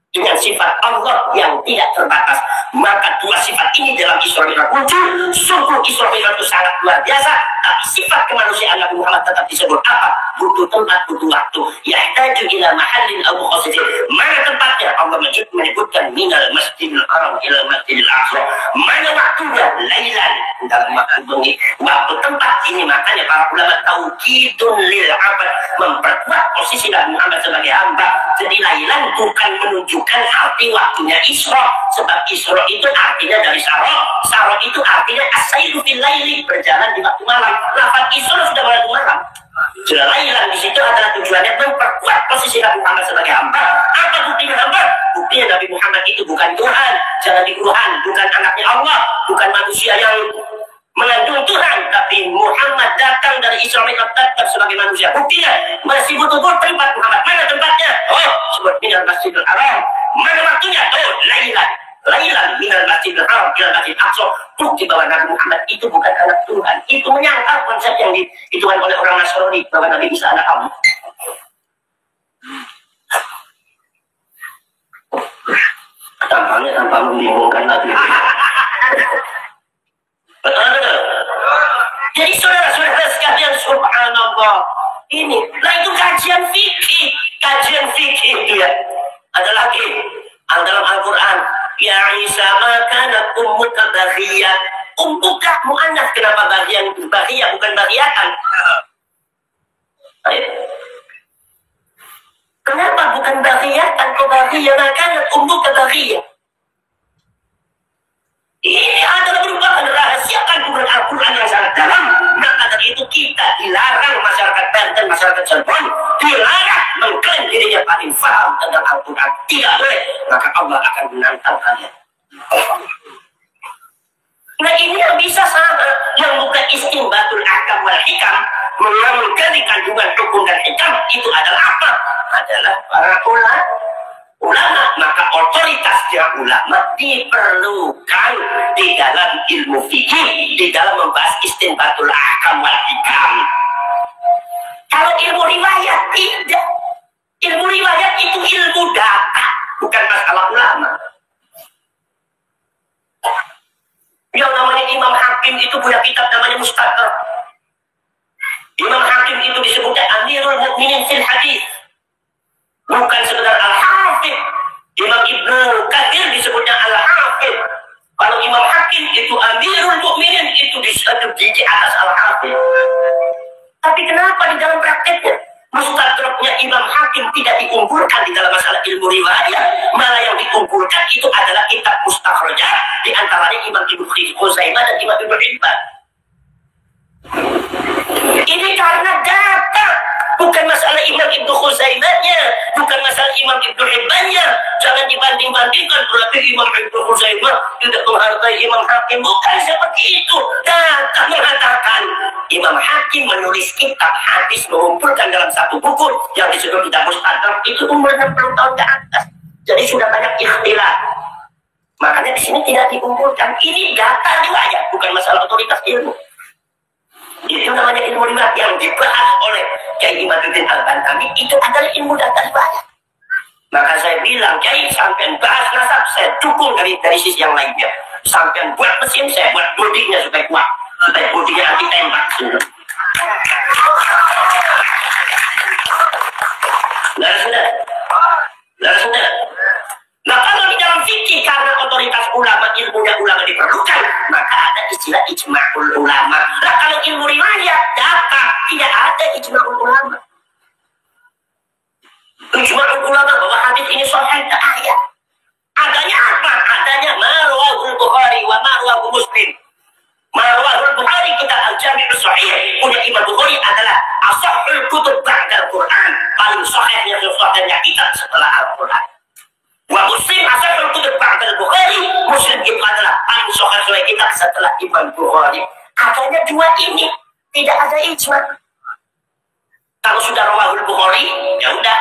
dengan sifat Allah yang tidak terbatas. Maka dua sifat ini dalam Isra Mi'raj muncul. Sungguh Isra Mi'raj itu sangat luar biasa, tapi sifat kemanusiaan Nabi Muhammad tetap disebut apa? Butuh tempat, butuh waktu. Yahtaju ila mahallin aw mukhassisin. Mana tempatnya? Allah menyebutkan minal masjidil haram ila masjidil aqsa. Mana waktunya? Lailan, dalam waktu tempat ini. Makanya para ulama taukidun lil abad, memperkuat posisi Nabi Muhammad sebagai hamba. Jadi lailan bukan menunjukkan arti waktunya Isra, sebab Isra itu artinya dari Saro itu artinya as-sairu fil laili, berjalan di waktu malam. Lafaz Isra sudah waktu malam. Sudah lailan di situ adalah tujuannya memperkuat posisi Nabi Muhammad sebagai hamba. Apa buktinya hamba? Buktinya Nabi Muhammad itu bukan Tuhan, jangan dikuruhan, bukan anaknya Allah, bukan manusia yang mengandung Tuhan, tapi Muhammad datang dari Isra Mi'raj tetap sebagai manusia. Buktinya masih butuh tempat Muhammad. Mana tempatnya? Oh, sebut minal masjidil haram. Mana waktunya? Oh, lailan minal masjidil haram ila masjidil aqsa. Bukti bahwa Nabi Muhammad itu bukan anak Tuhan. Itu menyangkal konsep yang dihitungkan oleh orang Nasrani bahwa Nabi Isa anak Allah. Tampaknya tanpa membingungkan Nabi. Betul. Jadi saudara-saudara sekalian, subhanallah, ini lah itu kajian fikih dia. Ada lagi dalam Al-Quran, ya Isa makana ummuka baghiyah. Ummuka mu'annats, kenapa baghiyah bukan baghiyatan? Kenapa bukan baghiyatan kok baghiyah? Makana ummuka baghiyah. Ini adalah merupakan rahasia kandungan Al-Quran yang sangat dalam. Maka dari itu kita dilarang, masyarakat Banten, masyarakat Cirebon dilarang mengklaim dirinya paling paham tentang Al-Quran. Tidak boleh, maka Allah akan menantang kalian. Nah ini yang bisa sama, yang bukan istinbatul ahkam wal hikam, mengambil kandungan hukum dan hikam, itu adalah apa? Adalah para ulama. Maka otoritasnya ulama diperlukan di dalam ilmu fikih, di dalam membahas istinbatul ahkam wal hikam. Kalau ilmu riwayat tidak. Ilmu riwayat itu ilmu data, bukan masalah ulama. Yang namanya Imam Hakim itu punya kitab namanya Mustadrak. Imam Hakim itu disebutnya Amirul Mukminin fil Hadis, bukan sekedar Al-Hafidh. Imam Ibnu Katsir disebutnya Al-Hafidh. Kalau Imam Hakim itu Amirul Mukminin, itu disebut di atas Al-Hafidh. Tapi kenapa di dalam prakteknya Mustadraknya Imam Hakim tidak diunggulkan di dalam masalah ilmu riwayat, malah yang diunggulkan itu adalah kitab mustakhrajat, di antaranya Imam Ibnu Khuzaimah dan Imam Ibnu Hibban. Ini karena data, bukan masalah Imam Ibnu Khuzaimahnya, bukan masalah Imam Ibnu Hibbannya. Jangan dibanding-bandingkan berarti Imam Ibnu Khuzaimah tidak menghargai Imam Hakim. Bukan seperti itu. Data mengatakan Imam Hakim menulis kitab hadis, mengumpulkan dalam satu buku yang disebut kitab Mustadrak, itu umur 60 tahun ke atas. Jadi sudah banyak ikhtilaf. Makanya di sini tidak diunggulkan. Ini data riwayat, bukan masalah otoritas ilmu. Itu namanya ilmu riwayat yang dibahas oleh Kiai Imaduddin Al-Bantami. Itu adalah ilmu data riwayat. Maka saya bilang, Kiai sampai bahas nasab, saya dukung dari sisi yang lainnya. Sampai buat mesin, saya buat bodinya supaya kuat, supaya bodinya anti tembak. Sudah. Nah kalau di dalam fikih, karena otoritas ulama, ilmunya ulama diperlukan, maka ada istilah ijma'ul ulama. Nah kalau ilmu riwayat, data, tidak ada ijma'ul ulama. Ijma'ul ulama bahwa hadis ini sahih, tak ada. Adanya apa? Adanya marwahul Bukhari wa marwahul Muslim. Marwahul Bukhari kita al-Jami'us Sahih, punya Imam Bukhari adalah asahul kutub ba'da Al-Quran, paling sahihnya kita setelah Al-Quran. Wa Muslim asahul kutub ba'da Al-Bukhari, Muslim itu adalah paling sahih kita setelah Imam Bukhari. Adanya dua ini, tidak ada ijma'. Kalau sudah rawahul Bukhari, ya udah.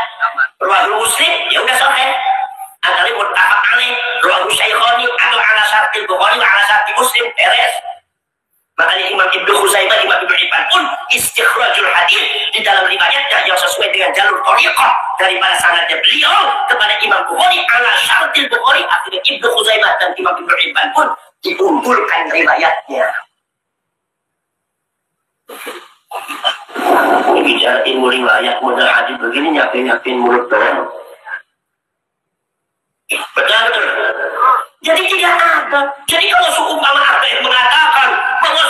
Rawahul Muslim, ya udah sahih. Antara muttafaq alaih, rawahul Syaikhani atau ala syartil Bukhari wa ala syartil Muslim, beres. Makanya Imam Ibnu Khuzaimah, Imam Ibnu Hibban pun istikhrajul hadis di dalam riwayatnya yang sesuai dengan jalur thariqah daripada sanadnya beliau kepada Imam Bukhari ala syartil Bukhari. Akhirnya Ibnu Khuzaimah dan Imam Ibnu Hibban pun diunggulkan riwayatnya. Ini bicara ilmu riwayat, modal hadis begini nyakin mulut doang. Betul. Jadi tidak ada. Jadi kalau seumpama ada yang mengatakan bahwa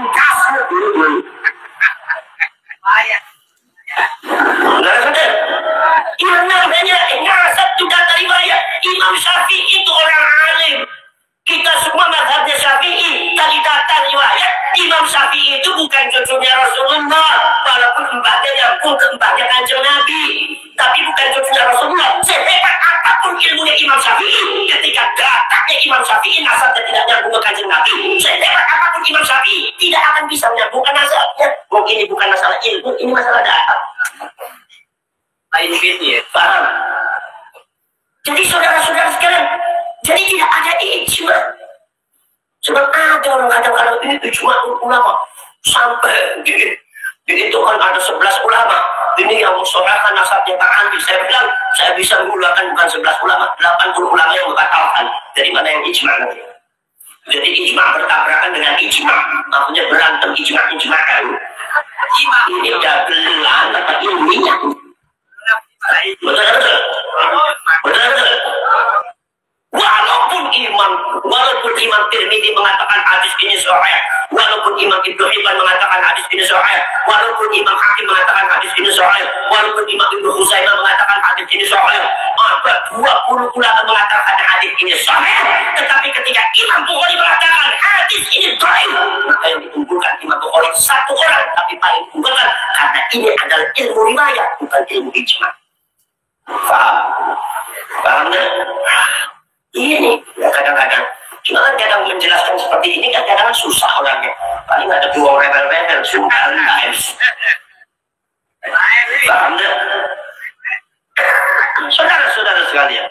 kasmu dulu. Nah, saudara, yang namanya nasab itu data riwayat. Imam Syafi'i itu orang alim. Kita semua mazhabnya Syafi'i. Tadi data riwayat, Imam Syafi'i itu bukan cucunya Rasulullah, walaupun empatnya nyambung ke empatnya Kanjeng Nabi, tapi bukan cucunya Rasulullah. Sehebat apapun ilmunya Imam Syafi'i, ketika datanya Imam Syafi'i nasabnya tidak nyambung ke Kanjeng Nabi, sehebat apapun Imam Syafi'i tidak akan bisa menyambungkan nasabnya. Mungkin ini bukan masalah ilmu, ini masalah data. Lain gitu ya, paham? Jadi saudara-saudara sekalian, jadi tidak ada ijma. Sebab ada orang kadang-kadang ini ijma ulama sampai itu kan ada 11 ulama. Ini yang mensorakan nasabnya Pak Andi. Saya bilang saya bisa menggunakan bukan 11 ulama, 80 ulama yang membatalkan. Dari mana yang ijma nanti? Jadi ijma bertabrakan dengan ijma, maksudnya berantem ijma-ijma'an. Ini dagelan atau ilmiah. Betul-betul. Walaupun Imam Tirmidzi mengatakan hadis ini sahih, walaupun Imam Ibnu Hibban mengatakan hadis ini sahih, walaupun Imam Hakim mengatakan hadis ini sahih, walaupun Imam Ibnu Khuzaimah mengatakan hadis ini sahih, ada 20 ulama mengatakan hadis ini sahih, tetapi ketika Imam Bukhari mengatakan hadis ini dhaif, maka yang diunggulkan Imam Bukhari satu orang, tapi paling diunggulkan karena ini adalah ilmu riwayat, bukan ilmu ijma. Paham ya? Ini ya kadang-kadang cuma kan kadang menjelaskan seperti ini kan kadang susah orangnya, paling ada dua rebel-rebel sometimes. Paham ya? Saudara-saudara sekalian,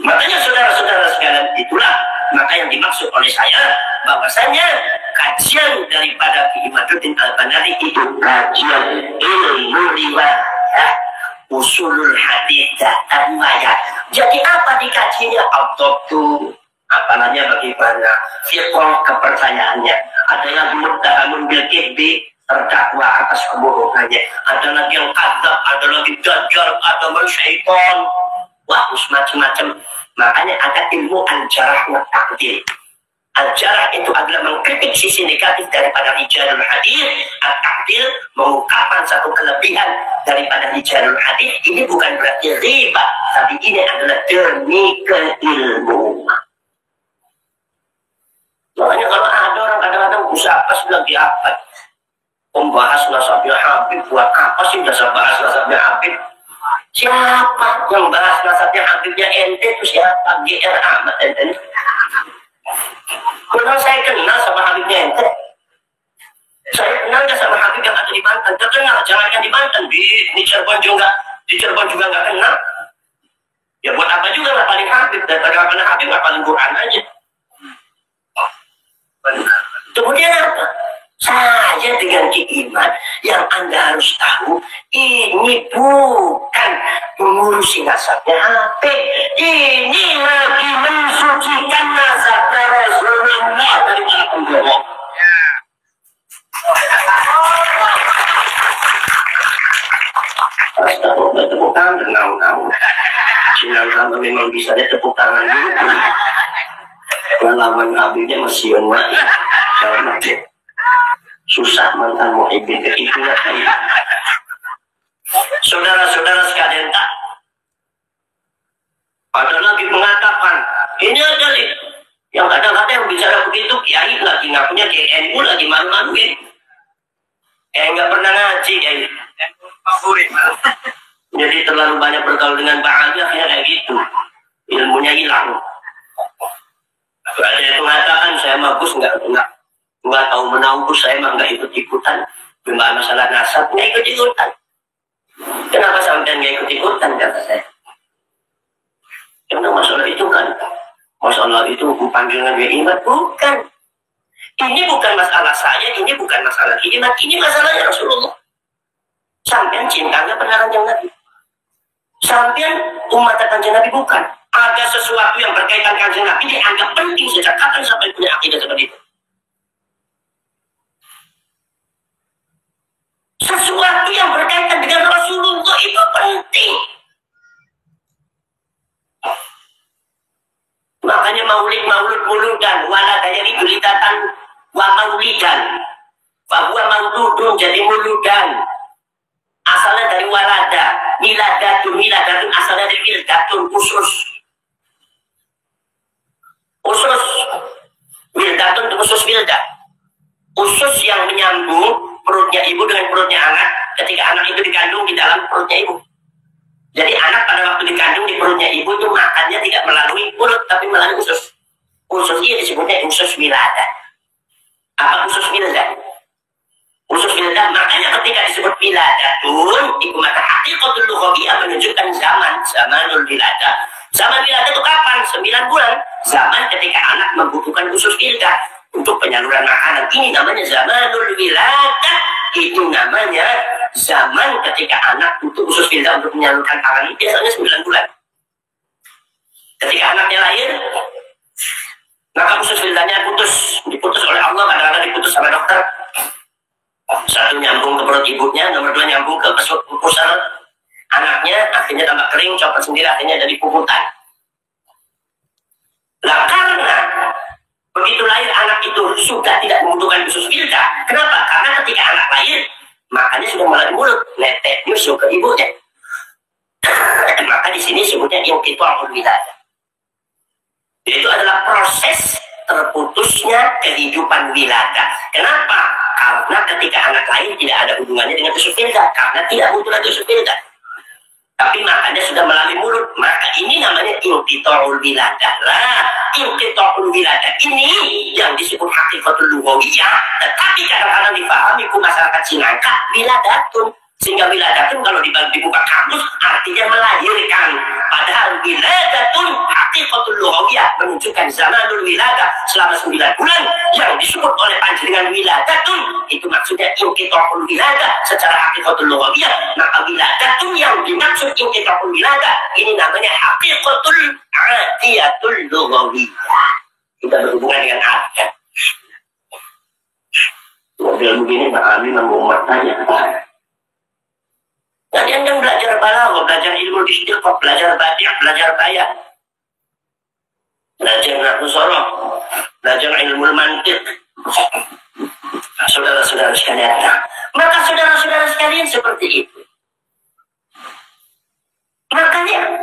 makanya saudara-saudara sekalian itulah maka yang dimaksud oleh saya bahwasanya kajian daripada Ki Imaduddin Al-Banari itu kajian ilmu riwayat, usulul hadis dan riwayat. Jadi apa dikajinya? Abdobtu, apalanya bagaimana fiqh kepercayaannya. Ada yang muttahamun bil kibbi, terdakwa atas kebohongannya. Ada lagi yang kadzab, ada lagi dajjal, ada syaitan. Wah, macam-macam. Makanya ada ilmu al-jarh wa ta'dil. Al-jarh itu adalah mengkritik sisi negatif daripada rijalul hadis. Al-ta'dil mengungkapkan satu kelebihan daripada rijalul hadis. Ini bukan berarti riba, tapi ini adalah demi keilmuan. Makanya kalau ada orang kadang-kadang usaha pas lagi apa membahas nasabnya Habib, buat apa sih bahas nasabnya Habib? Siapa yang bahas nasabnya Habibnya ente itu siapa? GR Ahmad ente. Kalau saya kenal sama Habibnya ente, saya kenal nggak sama Habib yang ada di Banten? Terkenal, jangankan di Banten, di Cirebon juga, nggak kenal. Ya buat apa juga ngapalin Habib, daripada ngapalin Habib ngapalin Quran aja. Kemudian apa? Saya dengan keiman yang Anda harus tahu, ini bukan mengurusi nasabnya Habib, ini lagi mensucikan nasabnya Rasulullah dari para pembohong. Astagfirullah, tepuk tangan tenang-tenang. Sinar sama memang bisa dia tepuk tangan dulu. Pengalaman Habibnya masih lemah. Kalau nanti susah mantan muhibbin itu ya. Saudara-saudara sekalian, tak ada lagi mengatakan ini ada nih yang kadang-kadang bicara begitu kiai lagi ngakunya KNU lagi malu-maluin, nggak pernah ngaji kiai favorit. Jadi terlalu banyak bergaul dengan bahagia akhirnya kayak gitu, ilmunya hilang. Ada yang mengatakan saya bagus nggak tahu menau, saya mah nggak ikut-ikutan membahas masalah nasab, nggak ikut-ikutan. Kenapa sampai nggak ikut-ikutan kata saya? Karena masalah itu kan, masalah itu panggilan iman bukan. Ini bukan masalah saya, ini bukan masalah iman, ini masalahnya Rasulullah. Sampean cintanya pernah kanjeng Nabi. Sampean umat kanjeng Nabi bukan. Ada sesuatu yang berkaitan kanjeng Nabi dianggap penting sejak kapan sampai punya akidah seperti itu? Sesuatu yang berkaitan dengan Rasulullah itu penting. Makanya mauludan wala dayari julidatan wa maulidan. mauludun jadi muludan. Asalnya dari walada, wiladatun asalnya dari wildatun, usus. Wildatun itu usus wilda. Usus yang menyambung perutnya ibu dengan perutnya anak ketika anak itu dikandung di dalam perutnya ibu. Jadi anak pada waktu dikandung di perutnya ibu itu makannya tidak melalui mulut tapi melalui usus. Usus ini disebutnya usus wilada. Apa usus wilda? Usus wilda, makanya ketika disebut wiladatun itu maka hakikatul lughawiyah menunjukkan zamanul wilada. Zaman wilada itu kapan? 9 bulan. Zaman ketika anak membutuhkan usus wilda untuk penyaluran makanan. Ini namanya zamanul wilada. Itu namanya zaman ketika anak butuh usus wilda untuk menyalurkan makanan. Biasanya 9 bulan. Ketika anaknya lahir, maka usus wildanya diputus oleh Allah, kadang-kadang diputus sama dokter. Satu nyambung ke perut ibunya, nomor 2 nyambung ke pusar anaknya, akhirnya tambah kering, copot sendiri, akhirnya jadi puputan. Nah, karena begitu lahir anak itu sudah tidak membutuhkan usus wilda. Kenapa? Karena ketika anak lahir, makannya sudah melalui mulut, netek nyusu ke ibunya. Maka di sini sebutnya inqita'ul wilada. Itu adalah proses terputusnya kehidupan wilada. Kenapa? Karena ketika anak lahir tidak ada hubungannya dengan usus wilda, karena tidak butuh lagi usus wilda. Tapi makannya sudah melalui mulut, maka ini namanya inqita'ul wilada. Lah, inqita'ul wilada ini yang disebut hakikatul lughawiyah, tetapi kadang-kadang dipahami ke masyarakat Cinangka wiladatun. Sehingga wiladatun kalau dibuka kamus artinya melahirkan. Padahal wiladatun hakikatul lughawiyah menunjukkan zamanul wilada selama 9 bulan yang disebut oleh panjenengan wiladatun. Itu maksudnya inqita'ul wilada secara hakikatul lughawiyah. Maka wiladatun yang dimaksud inqita'ul wilada ini namanya hakikatul adiyatul lughawiyah. Kita berhubungan dengan adat. Model begini Pak Ali membuat tanya. Jadi Anda belajar balaghah, belajar ilmu istiqaq, belajar badi', belajar bayan, belajar nahwu sharaf, belajar ilmu mantiq. Saudara-saudara sekalian, maka saudara-saudara sekalian seperti itu. Makanya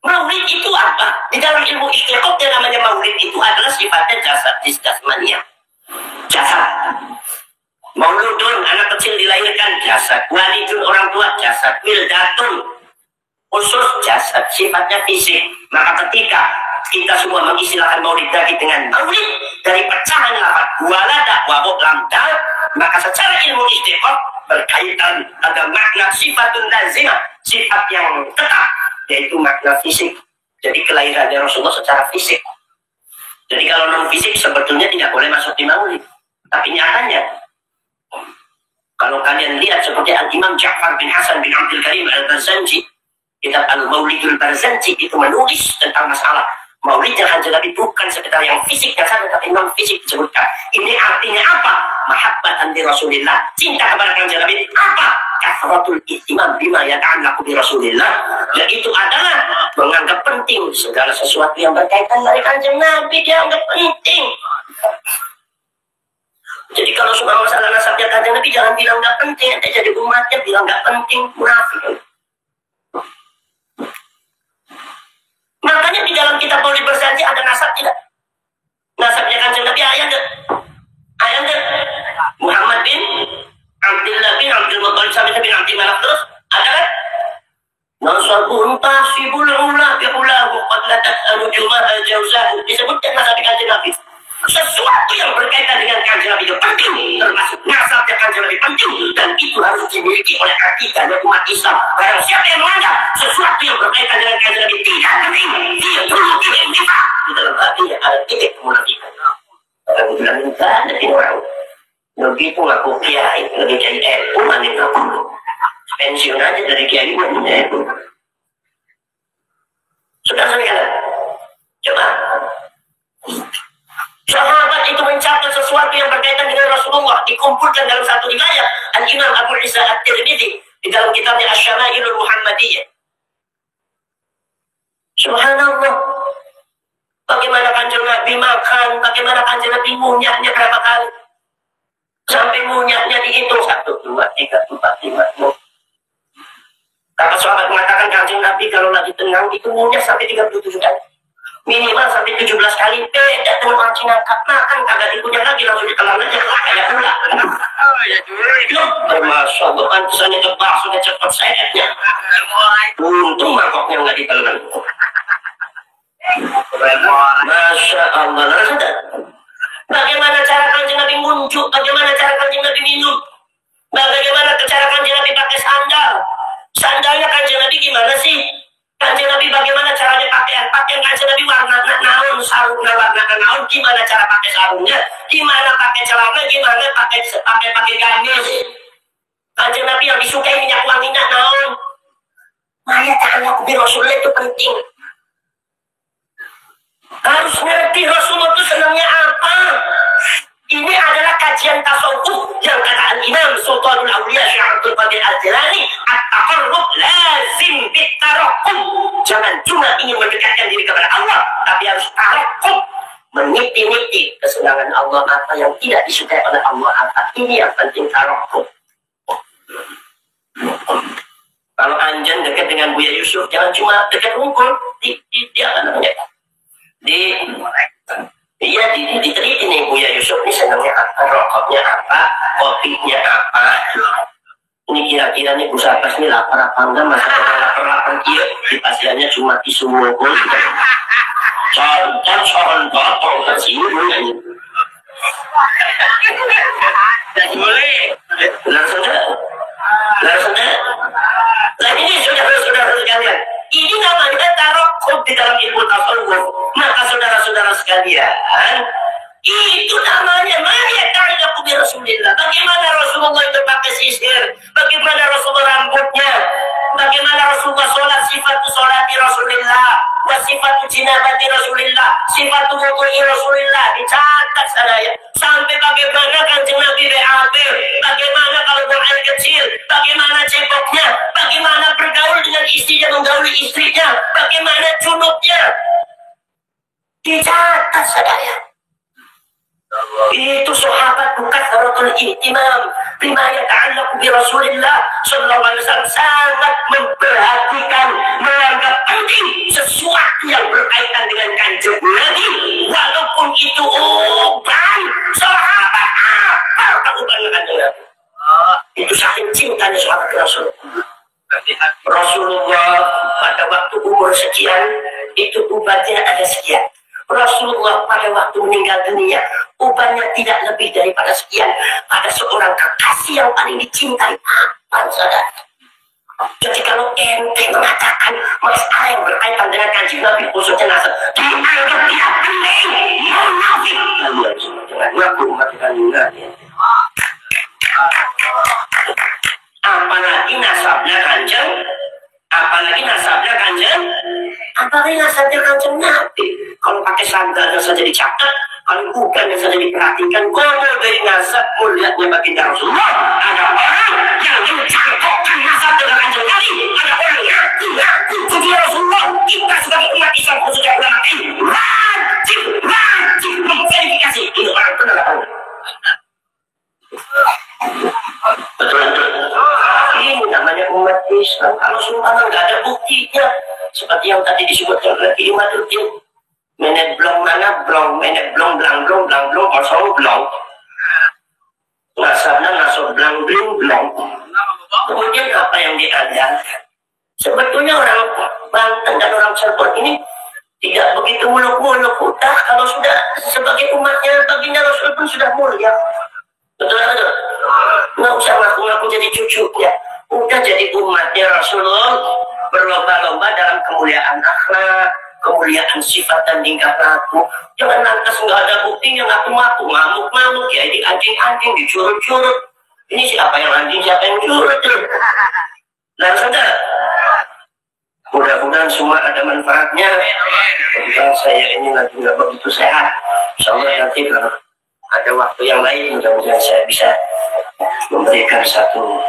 maulid itu apa? Di dalam ilmu istiqaq yang namanya maulid itu adalah sifatnya jasad, jasmania. Jasad. Mauludun, anak kecil dilahirkan, jasad. Walidun, orang tua, jasad. Wildatun, usus, jasad. Sifatnya fisik. Maka ketika kita semua mengistilahkan maulid tadi dengan maulid dari pecahan lafaz walada wa lamda, maka secara ilmu istiqaq berkaitan ada makna sifatun lazimah, sifat yang tetap, yaitu makna fisik. Jadi kelahirannya Rasulullah secara fisik. Jadi kalau non fisik sebetulnya tidak boleh masuk di maulid. Tapi nyatanya kalau kalian lihat seperti Al-Imam Ja'far bin Hasan bin Abdul Karim Al-Barzanji, kitab Al-Maulidul Barzanji itu menulis tentang masalah maulidnya Kanjeng Nabi bukan sekedar yang fisiknya saja, tapi non fisik disebutkan. Ini artinya apa? Mahabbatan di Rasulillah, cinta kepada Kanjeng Nabi. Apa? Kathratul ihtimam bima yata'allaqu bi Rasulillah. Yaitu adalah menganggap penting segala sesuatu yang berkaitan dengan Kanjeng Nabi dianggap penting. Jadi kalau semua masalah nasabnya Kanjeng Nabi jangan bilang nggak penting, nanti jadi umatnya bilang nggak penting, munafik. Makanya di dalam kitab Maulid Barzanji ada nasab tidak? Nasabnya Kanjeng Nabi ayat enggak? Ayat enggak? Muhammad bin Abdullah bin Abdul Muttalib sampai bin Abdul Manaf terus ada kan? Nasabun tasibul ula bi ulahu qad la tas'alu juma'a jawzahu. Disebutkan nasab Kanjeng Nabi. Sesuatu yang berkaitan dengan Kanjeng Nabi itu penting, termasuk nasabnya Kanjeng Nabi penting, dan itu harus dimiliki oleh akidahnya umat Islam. Barang siapa yang menganggap sesuatu yang berkaitan dengan Kanjeng Nabi tidak penting, dia perlu diintifak. Di dalam hatinya ada titik kemunafikan. Orang bilang enggak ada orang begitu ngaku kiai, lagi kiai mana ngaku pensiun aja dari kiai mana. Sudah sekalian, coba. Sahabat itu mencatat sesuatu yang berkaitan dengan Rasulullah, dikumpulkan dalam satu riwayat Al-Imam Abu Isa At-Tirmidzi di dalam kitabnya Asy-Syama'ilul Muhammadiyah. Subhanallah. Bagaimana Kanjeng Nabi makan, bagaimana Kanjeng Nabi ngunyahnya berapa kali. Sampai ngunyahnya dihitung 345. Kata sahabat mengatakan Kanjeng Nabi kalau lagi tenang itu ngunyah sampai 37 kali. Minimal sampai 17 kali. Beda dengan orang Cina makan kagak dikunyah lagi langsung ditelan aja kayak pula. Termasuk pantesannya kebak sudah cepat sayapnya. Untung mangkoknya nggak ditelan. Masya Allah. Bagaimana cara Kanjeng Nabi muncul? Bagaimana cara Kanjeng Nabi minum? Bagaimana cara Kanjeng Nabi pakai sandal? Sandalnya Kanjeng Nabi gimana sih? Kanjeng Nabi bagaimana caranya pakaian? Pakaian Kanjeng Nabi warna naon, sarungnya warna naon, gimana cara pakai sarungnya? Gimana pakai celana? Gimana pakai gamis? Kanjeng Nabi yang disukai minyak wanginya naon? Maya ta'ala bi Rasulullah itu penting. Harus ngerti Rasulullah itu senangnya apa. Ini adalah kajian tasawuf yang kata Imam Sultanul Auliya Syekh Abdul Qadir Al-Jilani, at-taqarrub lazim bit-taraqqub. Jangan cuma ingin mendekatkan diri kepada Allah, tapi harus taraqqub, meniti-niti kesenangan Allah apa yang tidak disukai oleh Allah apa. Ini yang penting, taraqqub. Kalau anjen dekat dengan Buya Yusuf, jangan cuma dekat ngumpul di apa namanya? Diteliti nih Buya Yusuf ini senangnya apa, rokoknya apa, kopinya apa. Ini kira-kira nih Bu Sapas ini lapar apa enggak, masa lapar iya di pasiennya cuma tisu mukul. Contoh kasih ini. Boleh. Langsung dah. Nah ini saudara-saudara sekalian. Ini namanya tarokkub di dalam ilmu tasawuf. Maka saudara-saudara sekalian, itu namanya ta'allaqu bi Rasulillah. Bagaimana Rasulullah itu pakai sisir? Bagaimana Rasulullah rambutnya? Bagaimana Rasulullah sholat? Sifatu sholati Rasulillah, wa sifatu jinabati Rasulillah, sifatu wudu'i Rasulillah. Dicatat saya. Sampai bagaimana Kanjeng Nabi BAB, bagaimana kalau buang air kecil, bagaimana ceboknya, bagaimana bergaul dengan istrinya, menggauli istrinya, bagaimana junubnya. Dicatat saya. Itu sahabat bukan karotul ihtimam bima yata'allaqu bi Rasulillah sallallahu alaihi wasallam, sangat memperhatikan, menganggap penting sesuatu yang berkaitan dengan Kanjeng Nabi, walaupun itu uban sahabat apa ubannya Kanjeng Nabi. Itu saking cintanya sahabat Rasul. Rasulullah pada waktu umur sekian itu ubatnya ada sekian. Rasulullah pada waktu meninggal dunia ubannya tidak lebih daripada sekian. Pada seorang kekasih yang paling dicintai apa saudara? Jadi kalau ente mengatakan masalah yang berkaitan dengan Kanjeng Nabi khususnya nasab dianggap tidak penting, munafik. Jangan ngaku matikan Nabi. Apalagi nasabnya Kanjeng, apalagi nasabnya Kanjeng Nabi. Kalau pakai sandalnya saja dicatat, kalau bukannya saja diperhatikan, kalau dari nasab mulianya baginda Rasulullah, ada orang yang mencatatkan nasab dengan Kanjeng Nabi, ada orang yang ngaku jadi Rasulullah. Kita sebagai umat Islam khususnya ulama ini wajib memverifikasi ini orang benar apa enggak. Betul. Ini namanya umat Islam. Kalau sumpah nggak ada buktinya, seperti yang tadi disebutkan oleh Imaduddin. Menet blong mana blong, menet blong blang kosong blong. Nasabnya nasab blang. Kemudian apa yang diajarkan? Sebetulnya orang Banten dan orang Cirebon ini tidak begitu muluk-muluk. Udah kalau sudah sebagai umatnya baginda Rasul pun sudah mulia. Betul. Nggak usah ngaku-ngaku jadi cucunya. Udah jadi umatnya Rasulullah, berlomba-lomba dalam kemuliaan akhlak, kemuliaan sifat dan tingkah laku. Jangan lantas nggak ada buktinya ngaku-ngaku, ngamuk-ngamuk ya, ini anjing-anjing dicurut-curut. Ini siapa yang anjing, siapa yang curut? Nah saudara, mudah-mudahan semua ada manfaatnya. Tentang saya ini lagi nggak begitu sehat. Insyaallah nanti kalau ada waktu yang lain, mudah-mudahan saya bisa memberikan satu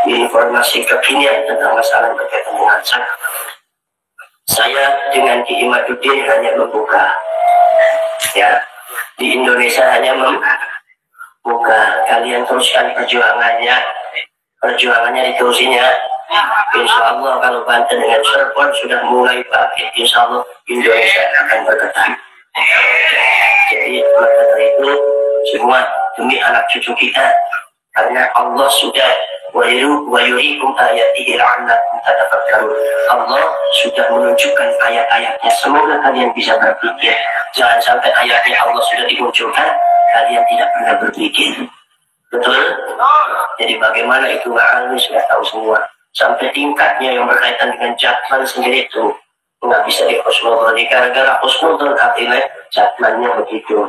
informasi kekinian tentang masalah berkaitan dengan saya dengan Ki Imaduddin hanya membuka, ya, di Indonesia hanya membuka. Kalian teruskan perjuangannya, perjuangannya diterusin ya. Insya Allah kalau Banten dengan Cirebon sudah mulai bangkit, insya Allah Indonesia akan bergetar. Jadi maka dari itu semua demi anak cucu kita, karena Allah sudah wa yuriikum ayatihi la'allakum tatafakkarun. Allah sudah menunjukkan ayat-ayatnya, semoga kalian bisa berpikir. Jangan sampai ayatnya Allah sudah dimunculkan kalian tidak pernah berpikir. Betul? Jadi bagaimana itu Ma'almi sudah tahu semua. Sampai tingkatnya yang berkaitan dengan Jatman sendiri itu nggak bisa dihusnudon. Gara-gara husnudon akhirnya Jatmannya begitu.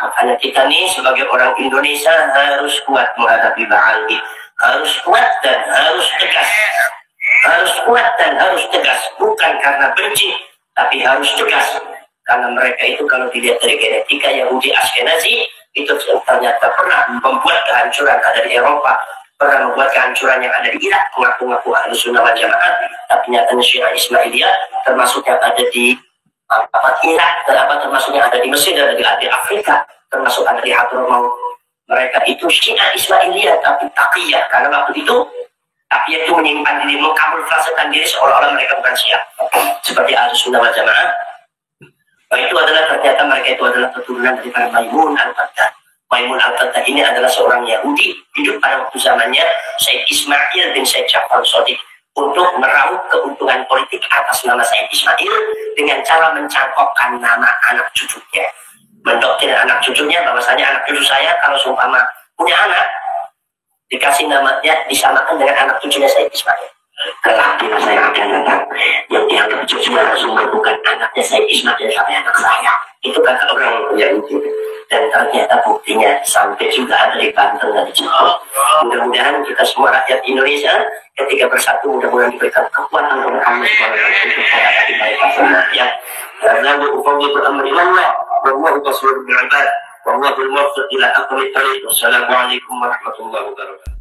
Makanya kita nih sebagai orang Indonesia harus kuat menghadapi Ma'almi. Harus kuat dan harus tegas. Harus kuat dan harus tegas. Bukan karena benci, tapi harus tegas. Karena mereka itu kalau dilihat dari genetika Yahudi Ashkenazi, itu ternyata pernah membuat kehancuran ada di Eropa, pernah membuat kehancuran yang ada di Irak, mengaku-ngaku Ahlus Sunnah wal Jamaah, tapi nyatanya Syiah Ismailiyah, termasuk yang ada di Irak, termasuk yang ada di Mesir, dan ada di Afrika, termasuk ada di Hadramaut. Mereka itu Syiah Ismailiyah, tapi taqiyah, karena waktu itu taqiyah itu menyimpan diri, mengkamuflasekan diri seolah-olah mereka bukan Syiah, seperti Ahlus Sunnah wal Jamaah. Itu adalah ternyata mereka itu adalah keturunan dari Maimun Al-Qaddah. Maimun Al-Qaddah ini adalah seorang Yahudi hidup pada waktu zamannya Said Ismail bin Said Ja'far Shadiq untuk meraup keuntungan politik atas nama Said Ismail dengan cara mencangkokkan nama anak cucunya, mendoktrin anak cucunya bahwasanya anak cucu saya kalau seumpama punya anak dikasih namanya disamakan dengan anak cucunya Said Ismail. Kelak di masa yang akan datang yang dianggap cucunya Rasulullah bukan anaknya Said Ismail sampai anak saya. Itu kata orang Yahudi. Dan ternyata buktinya sampai juga ada di Banten dan di Cirebon. Mudah-mudahan kita semua rakyat Indonesia ketika bersatu mudah-mudahan diberikan kekuatan oleh Allah SWT untuk menghadapi mereka semua ya. Karena ufawwidu amri ilallah wallahu basirun bil ibad wallahu al-muwaffiq ila aqwamit thariq. Wassalamualaikum warahmatullahi wabarakatuh.